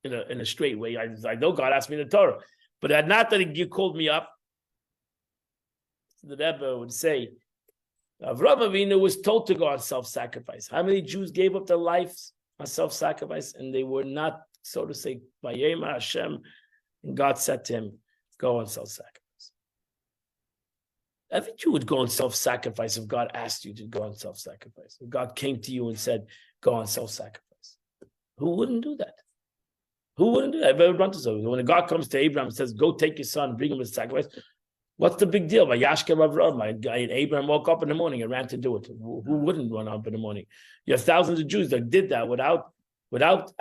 [SPEAKER 2] in a straight way. I know God asked me in the Torah, but not that He called me up. The Rebbe would say, Avraham Avinu was told to go on self-sacrifice. How many Jews gave up their lives on self-sacrifice, and they were not, so to say, Vayema Hashem, and God said to him, go on self-sacrifice. Every Jew would go on self-sacrifice if God asked you to go on self-sacrifice. If God came to you and said, go on self-sacrifice. Who wouldn't do that? Who wouldn't do that? I've ever run to something. When God comes to Abraham and says, go take your son, bring him to sacrifice, what's the big deal? Abraham woke up in the morning and ran to do it. Who wouldn't run up in the morning? You have thousands of Jews that did that without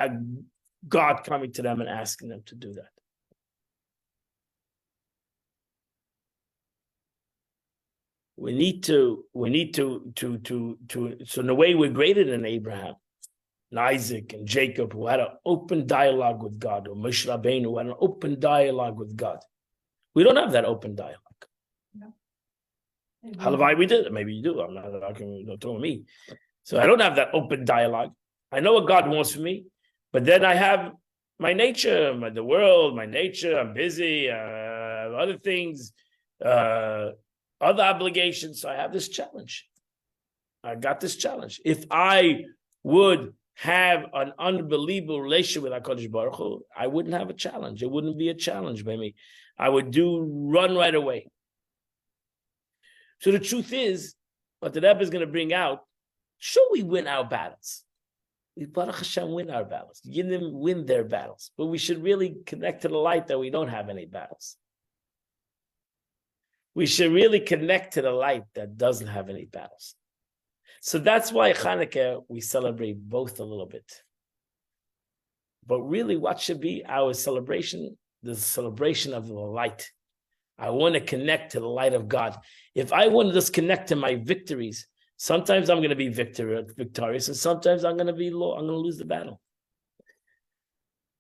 [SPEAKER 2] God coming to them and asking them to do that. we need to, so in a way we're greater than Abraham and Isaac and Jacob, who had an open dialogue with God, or Moshe Rabbeinu, who had an open dialogue with God. We don't have that open dialogue.
[SPEAKER 1] No.
[SPEAKER 2] Halavai, we did. Maybe you do. I'm not talking to me. So I don't have that open dialogue. I know what God wants for me, but then I have my nature, the world, my nature. I'm busy, other things, other obligations. So I have this challenge. I got this challenge. If I would have an unbelievable relationship with HaKadosh Baruch Hu, I wouldn't have a challenge. It wouldn't be a challenge by me. I would run right away. So the truth is, what the Rebbe is going to bring out, sure, we win our battles. We Baruch Hashem win our battles. Yidden win their battles. But we should really connect to the light that we don't have any battles. We should really connect to the light that doesn't have any battles. So that's why Hanukkah, we celebrate both a little bit. But really, what should be our celebration? The celebration of the light. I want to connect to the light of God. If I want to just connect to my victories, sometimes I'm going to be victorious, and sometimes I'm going to lose the battle.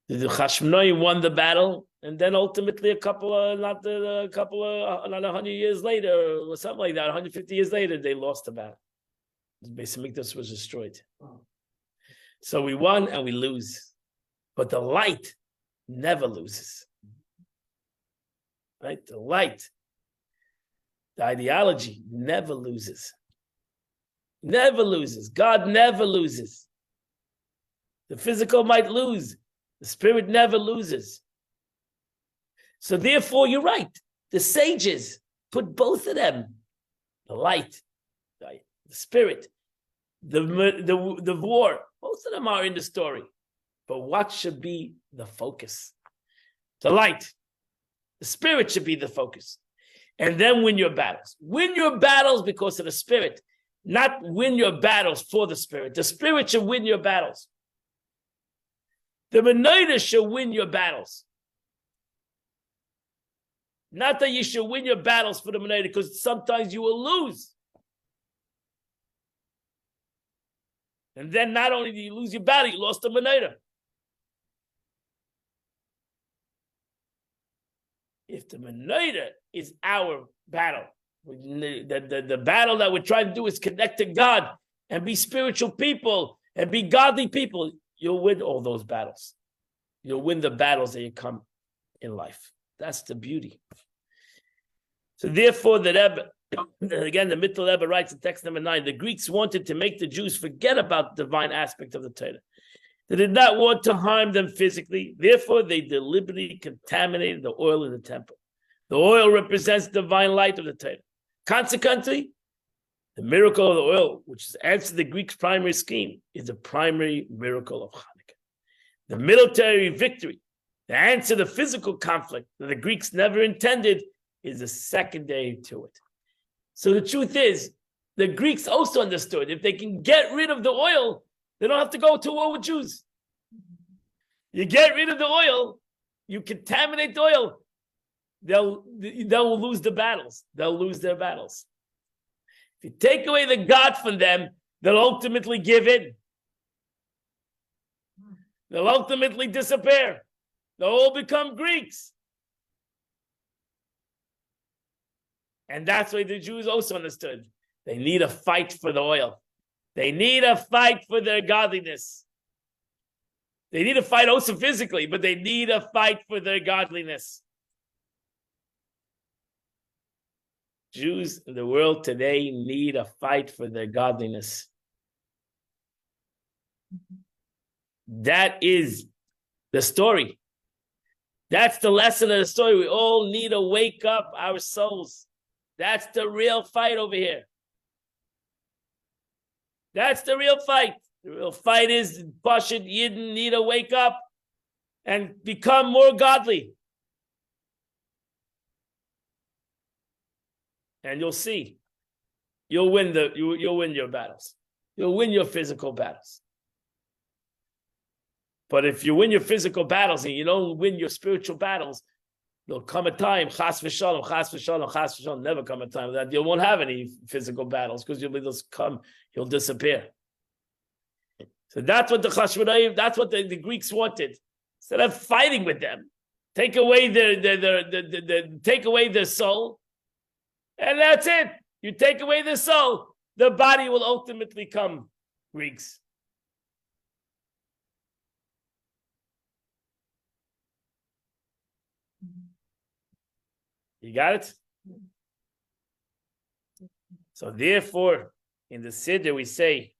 [SPEAKER 2] The Chashmonai won the battle, and then ultimately not 100 years later, or something like that, 150 years later, they lost the battle. The Beis Hamikdash was destroyed. So we won and we lose. But the light never loses. Right? The light, the ideology never loses. Never loses. God never loses. The physical might lose. The spirit never loses. So therefore, you're right. The sages put both of them, the light, the spirit, the war, both of them are in the story. But what should be the focus? The light. The spirit should be the focus. And then win your battles. Win your battles because of the spirit. Not win your battles for the spirit. The spirit should win your battles. The Menorah should win your battles. Not that you should win your battles for the Menorah, because sometimes you will lose. And then not only do you lose your battle, you lost the Menorah. If the Menorah is our battle, the battle that we're trying to do is connect to God and be spiritual people and be godly people, you'll win all those battles. You'll win the battles that you come in life. That's the beauty. So therefore, the Rebbe, again, the Mittel Rebbe writes in text number 9, the Greeks wanted to make the Jews forget about the divine aspect of the Torah. They did not want to harm them physically. Therefore, they deliberately contaminated the oil in the temple. The oil represents the divine light of the Torah. Consequently, the miracle of the oil, which adds to the Greeks' primary scheme, is the primary miracle of Hanukkah. The military victory, the answer to the physical conflict that the Greeks never intended, is the secondary to it. So the truth is, the Greeks also understood if they can get rid of the oil, they don't have to go to war with Jews. You get rid of the oil, you contaminate the oil, they'll lose the battles. They'll lose their battles. If you take away the God from them, they'll ultimately give in. They'll ultimately disappear. They'll all become Greeks. And that's why the Jews also understood. They need a fight for the oil. They need a fight for their godliness. They need a fight also physically, but they need a fight for their godliness. Jews in the world today need a fight for their godliness. That is the story. That's the lesson of the story. We all need to wake up our souls. That's the real fight over here. That's the real fight. The real fight is Parsha Yidden need to wake up and become more godly. And you'll see. You'll win your battles. You'll win your physical battles. But if you win your physical battles and you don't win your spiritual battles, There'll come a time, chas v'shalom, never come a time that you won't have any physical battles because you'll just come, you'll disappear. So that's what the Chashmonaim, that's what the Greeks wanted. Instead of fighting with them, take away take away their soul, and that's it. You take away their soul, the body will ultimately come, Greeks. You got it? So therefore, in the Siddur we say,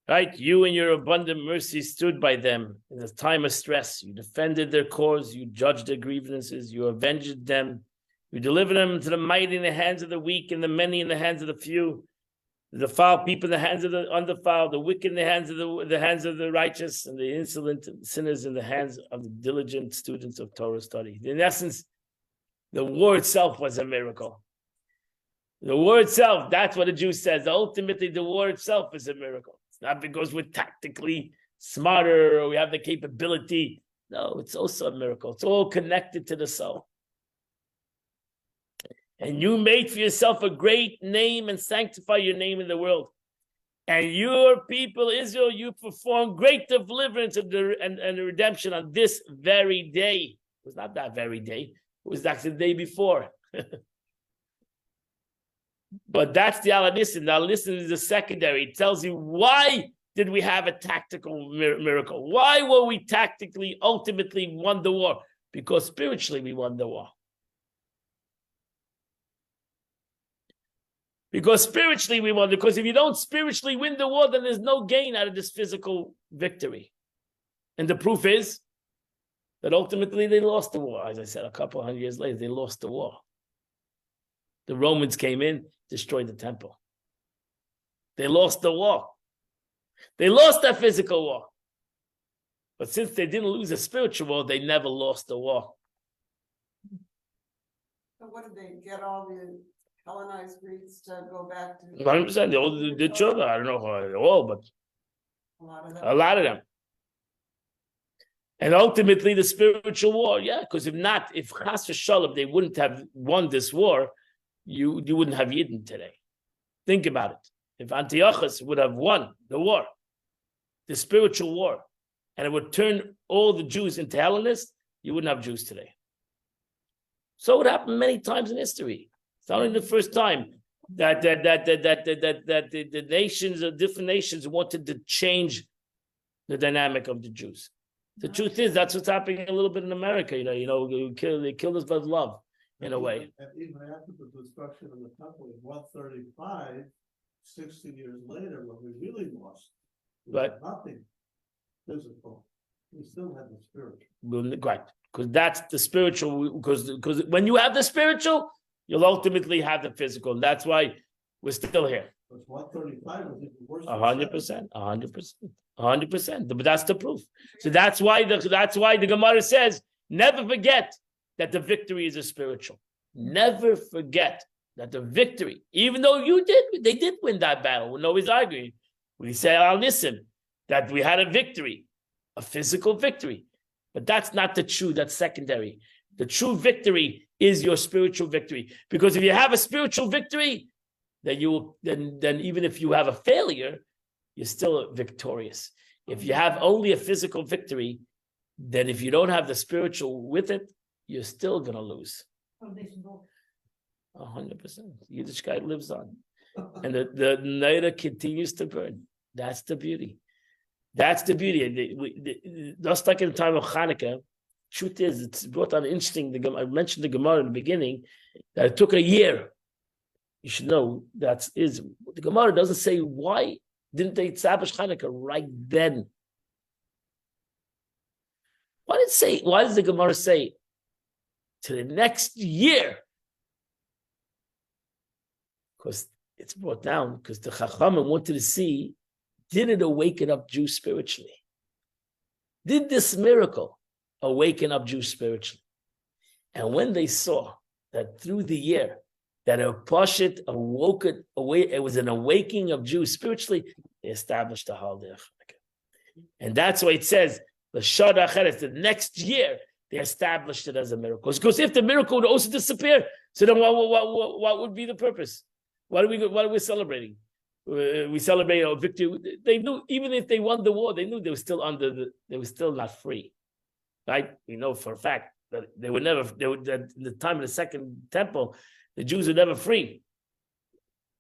[SPEAKER 2] right, you and your abundant mercy stood by them in the time of stress. You defended their cause, you judged their grievances, you avenged them, you delivered them to the mighty in the hands of the weak and the many in the hands of the few, the foul people in the hands of the undefiled, the wicked in the hands of the righteous, and the insolent sinners in the hands of the diligent students of Torah study. In essence, the war itself was a miracle. The war itself, that's what the Jew says. Ultimately, the war itself is a miracle. It's not because we're tactically smarter or we have the capability. No, it's also a miracle. It's all connected to the soul. And you made for yourself a great name and sanctify your name in the world. And your people, Israel, you performed great deliverance and the redemption on this very day. It was not that very day. It was actually the day before. But that's the Al-Nisan. Now, listen is the secondary. It tells you why did we have a tactical miracle? Why were we tactically ultimately won the war? Because spiritually we won the war. Because spiritually we won. Because if you don't spiritually win the war, then there's no gain out of this physical victory. And the proof is that ultimately they lost the war. As I said, a couple hundred years later, they lost the war. The Romans came in, destroyed the temple. They lost the war. They lost that physical war. But since they didn't lose a spiritual war, they never lost the war.
[SPEAKER 3] So what did they get all the Hellenized Greeks to go back to?
[SPEAKER 2] 100%. They all did children. I don't know all, but a lot of them. And ultimately, the spiritual war, because if not, if Chas v'Shalom, they wouldn't have won this war, you wouldn't have Yidden today. Think about it. If Antiochus would have won the war, the spiritual war, and it would turn all the Jews into Hellenists, you wouldn't have Jews today. So it happened many times in history. It's not only the first time that the nations, different nations, wanted to change the dynamic of the Jews. The truth is, that's what's happening a little bit in America. They killed us by love, in a way.
[SPEAKER 4] And even after the destruction of the temple in 135, 60 years later, when we really lost,
[SPEAKER 2] Right.
[SPEAKER 4] nothing physical. We still had the spiritual.
[SPEAKER 2] Right, because that's the spiritual. Because when you have the spiritual, you'll ultimately have the physical, and that's why we're still here.
[SPEAKER 4] But 135 was even worse.
[SPEAKER 2] 100%, 100%. But that's the proof. So that's why the Gemara says, never forget that the victory is a spiritual. Never forget that the victory, even though they did win that battle. Nobody's arguing. We say, listen, that we had a victory, a physical victory. But that's not the true, that's secondary. The true victory is your spiritual victory. Because if you have a spiritual victory, then then even if you have a failure, you're still victorious. If you have only a physical victory, then if you don't have the spiritual with it, you're still going to lose. 100%. Yiddishkeit lives on. And the Naira continues to burn. That's the beauty. That's the beauty. Just like in the time of Hanukkah, truth is, it's brought on interesting. I mentioned the Gemara in the beginning, that it took a year. You should know the Gemara doesn't say why didn't they establish Hanukkah right then. Why does the Gemara say to the next year? Because it's brought down, because the Chachamim wanted to see, did it awaken up Jews spiritually? Did this miracle awaken up Jews spiritually? And when they saw that through the year, that a Pashit awoke it away, it was an awakening of Jews spiritually, they established the holiday of Hanukkah. And that's why it says, the next year, they established it as a miracle. Because if the miracle would also disappear, so then what would be the purpose? What are we celebrating? We celebrate a victory. They knew even if they won the war, they knew they were still they were still not free, right? We know for a fact that that in the time of the Second Temple, the Jews were never free.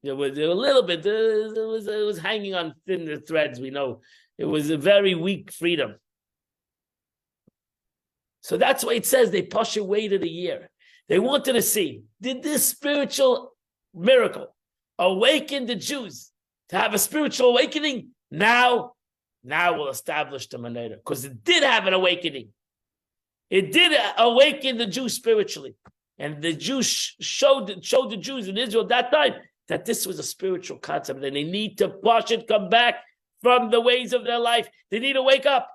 [SPEAKER 2] They were a little bit. It was hanging on thin threads. We know it was a very weak freedom. So that's why it says they Parsha waited a year. They wanted to see, did this spiritual miracle awaken the Jews to have a spiritual awakening? Now we'll establish the Menorah, because it did have an awakening. It did awaken the Jews spiritually, and the Jews showed the Jews in Israel at that time that this was a spiritual concept, and they need to come back from the ways of their life. They need to wake up.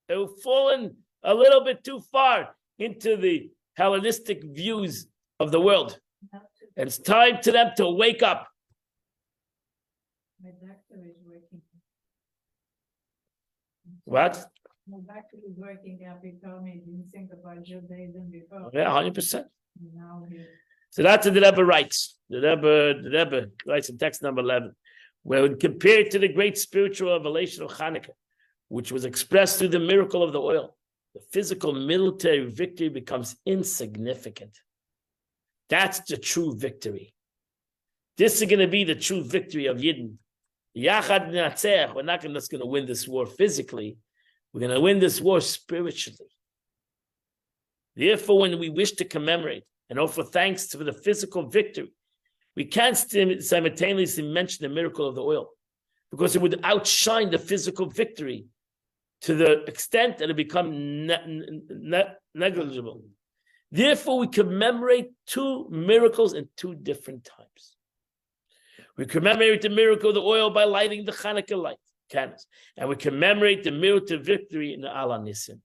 [SPEAKER 2] They've fallen a little bit too far into the Hellenistic views of the world. And it's time to them to wake up.
[SPEAKER 1] My doctor is working.
[SPEAKER 2] What?
[SPEAKER 1] My doctor is working after he told me he didn't think about Judaism before.
[SPEAKER 2] Yeah, 100%.
[SPEAKER 1] Now he.
[SPEAKER 2] So that's what the Rebbe writes. The Rebbe writes in text number 11, where when compared to the great spiritual revelation of Hanukkah, which was expressed through the miracle of the oil, the physical military victory becomes insignificant. That's the true victory. This is going to be the true victory of Yidden. Yachad Natzeh. We're not just going to win this war physically. We're going to win this war spiritually. Therefore, when we wish to commemorate and offer thanks for the physical victory, we can't simultaneously mention the miracle of the oil, because it would outshine the physical victory to the extent that it become negligible. Therefore, we commemorate two miracles in two different times. We commemorate the miracle of the oil by lighting the Hanukkah light candles, and we commemorate the miracle of victory in the Ala Nisim.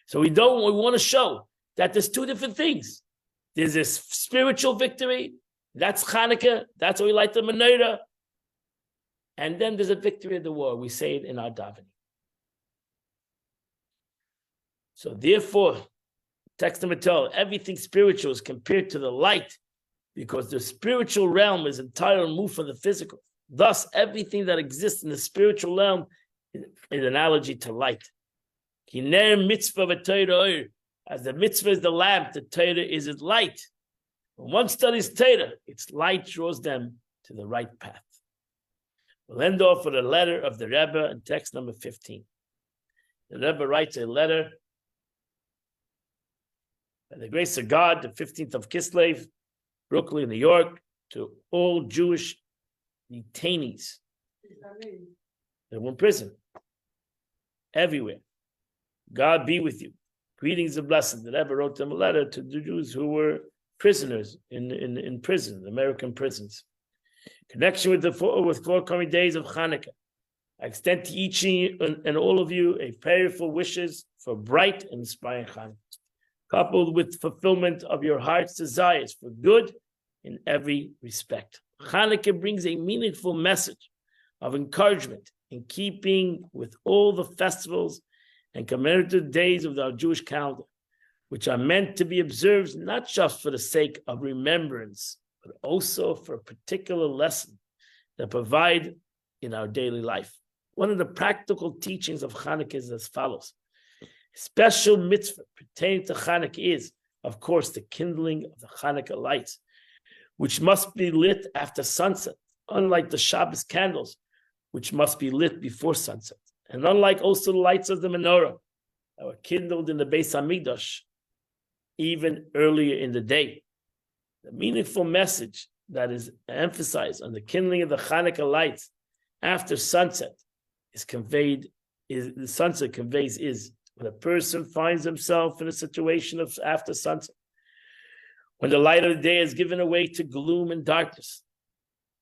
[SPEAKER 2] So we want to show that there's two different things. There's this spiritual victory, that's Hanukkah, that's why we light the Menorah, and then there's a victory of the war. We say it in our davening. So therefore, text number 12, everything spiritual is compared to the light, because the spiritual realm is entirely removed from the physical. Thus, everything that exists in the spiritual realm is an analogy to light. Kiner mitzvah v'Torah, as the mitzvah is the lamp, the Torah is its light. When one studies Torah, its light draws them to the right path. We'll end off with a letter of the Rebbe in text number 15. The Rebbe writes a letter. By the grace of God, the 15th of Kislev, Brooklyn, New York, to all Jewish detainees. They were in prison. Everywhere. God be with you. Greetings and blessings. The Rebbe wrote them a letter to the Jews who were prisoners in prison, American prisons. Connection with the forthcoming days of Hanukkah. I extend to each and all of you a prayerful wishes for bright and inspiring Hanukkah, coupled with fulfillment of your heart's desires for good in every respect. Hanukkah brings a meaningful message of encouragement in keeping with all the festivals and commemorative days of our Jewish calendar, which are meant to be observed not just for the sake of remembrance, but also for a particular lesson that provide in our daily life. One of the practical teachings of Hanukkah is as follows. Special mitzvah pertaining to Hanukkah is, of course, the kindling of the Hanukkah lights, which must be lit after sunset, unlike the Shabbos candles, which must be lit before sunset, and unlike also the lights of the menorah that were kindled in the Beis Hamikdash even earlier in the day. The meaningful message that is emphasized on the kindling of the Hanukkah lights after sunset the sunset conveys is when a person finds himself in a situation of after sunset, when the light of the day is given away to gloom and darkness,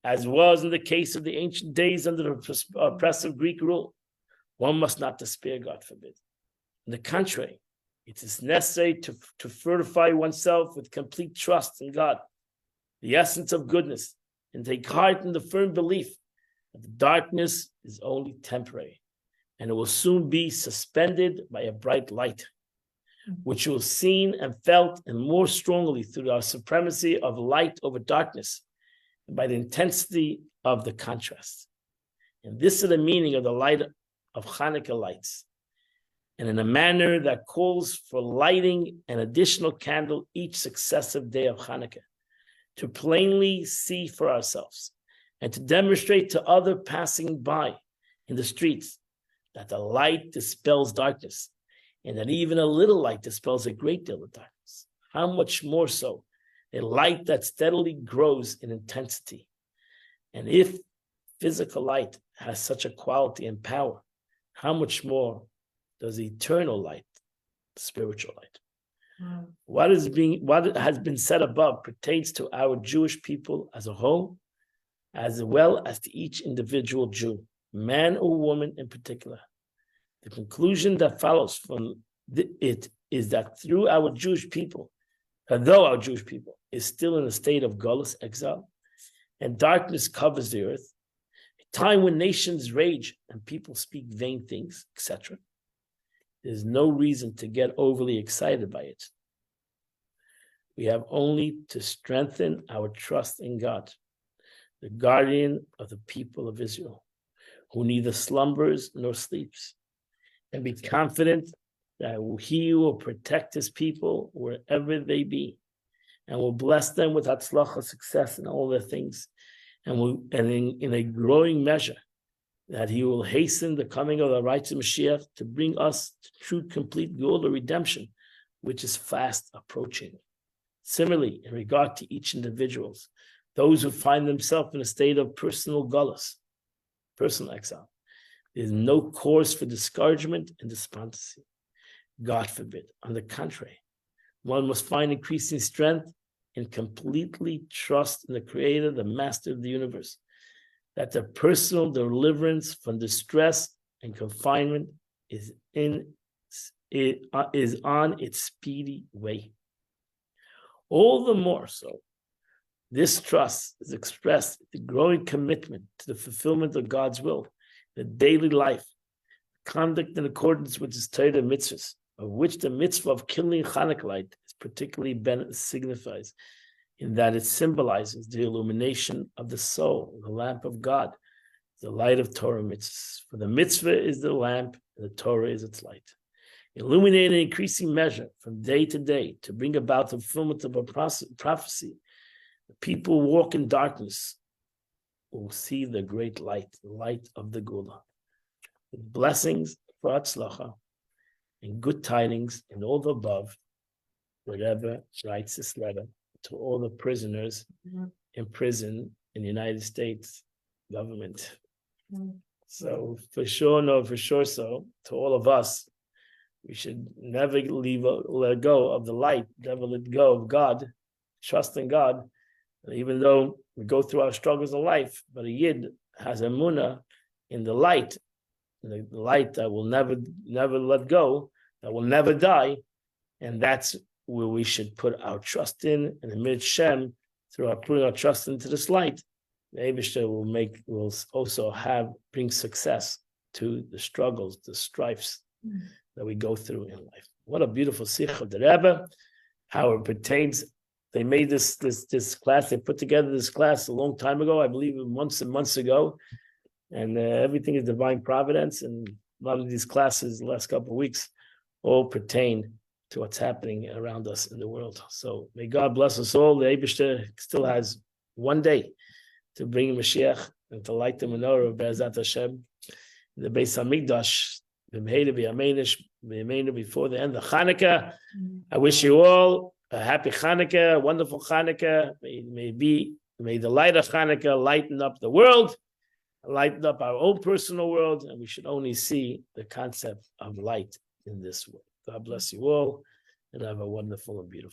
[SPEAKER 2] as was in the case of the ancient days under the oppressive Greek rule, one must not despair, God forbid. On the contrary, it is necessary to fortify oneself with complete trust in God, the essence of goodness, and take heart in the firm belief that the darkness is only temporary, and it will soon be suspended by a bright light, which will seen and felt and more strongly through our supremacy of light over darkness, and by the intensity of the contrast. And this is the meaning of the light of Hanukkah lights, and in a manner that calls for lighting an additional candle each successive day of Hanukkah, to plainly see for ourselves and to demonstrate to other passing by in the streets that the light dispels darkness, and that even a little light dispels a great deal of darkness. How much more so a light that steadily grows in intensity? And if physical light has such a quality and power, how much more does eternal light, spiritual light? What has been said above pertains to our Jewish people as a whole, as well as to each individual Jew, man or woman in particular. The conclusion that follows from it is that through our Jewish people, although our Jewish people is still in a state of gullus exile, and darkness covers the earth, a time when nations rage and people speak vain things, etc., there's no reason to get overly excited by it. We have only to strengthen our trust in God, the guardian of the people of Israel, who neither slumbers nor sleeps, and be confident that he will protect his people wherever they be, and will bless them with hatzlacha, success in all their things, and in a growing measure, that he will hasten the coming of the righteous Mashiach to bring us to true, complete Geula redemption, which is fast approaching. Similarly, in regard to each individual, those who find themselves in a state of personal gullus, personal exile, there is no cause for discouragement and despondency. God forbid. On the contrary, one must find increasing strength and completely trust in the Creator, the Master of the universe, that the personal deliverance from distress and confinement is on its speedy way. All the more so, this trust is expressed in the growing commitment to the fulfillment of God's will, the daily life, conduct in accordance with His Torah mitzvahs, of which the mitzvah of killing Hanukkah light is particularly signifies, in that it symbolizes the illumination of the soul, the lamp of God, the light of Torah mitzvahs. For the mitzvah is the lamp, and the Torah is its light. Illuminating in increasing measure from day to day to bring about the fulfillment of a prophecy, the people who walk in darkness will see the great light, the light of the Geula. With blessings for Hatzlacha and good tidings and all the above, whatever writes this letter to all the prisoners in prison in the United States government. So for sure so, to all of us, we should never let go of the light, never let go of God, trust in God. And even though we go through our struggles in life, but a Yid has a emunah in the light that will never let go, that will never die, and that's where we should put our trust in, and amid Shem, through our putting our trust into this light, the Eibishter will also bring success to the struggles, the strifes that we go through in life. What a beautiful sikh of the Rebbe, how it pertains. They made this class, they put together this class a long time ago, I believe months and months ago, and everything is divine providence, and a lot of these classes the last couple of weeks all pertain to what's happening around us in the world. So may God bless us all. The Eibishter still has one day to bring Mashiach and to light the menorah of Be'ezat Hashem, the Beis Hamikdash, before the end of Hanukkah. I wish you all a happy Hanukkah, a wonderful Hanukkah. May the light of Hanukkah lighten up the world, lighten up our own personal world, and we should only see the concept of light in this world. God bless you all, and have a wonderful and beautiful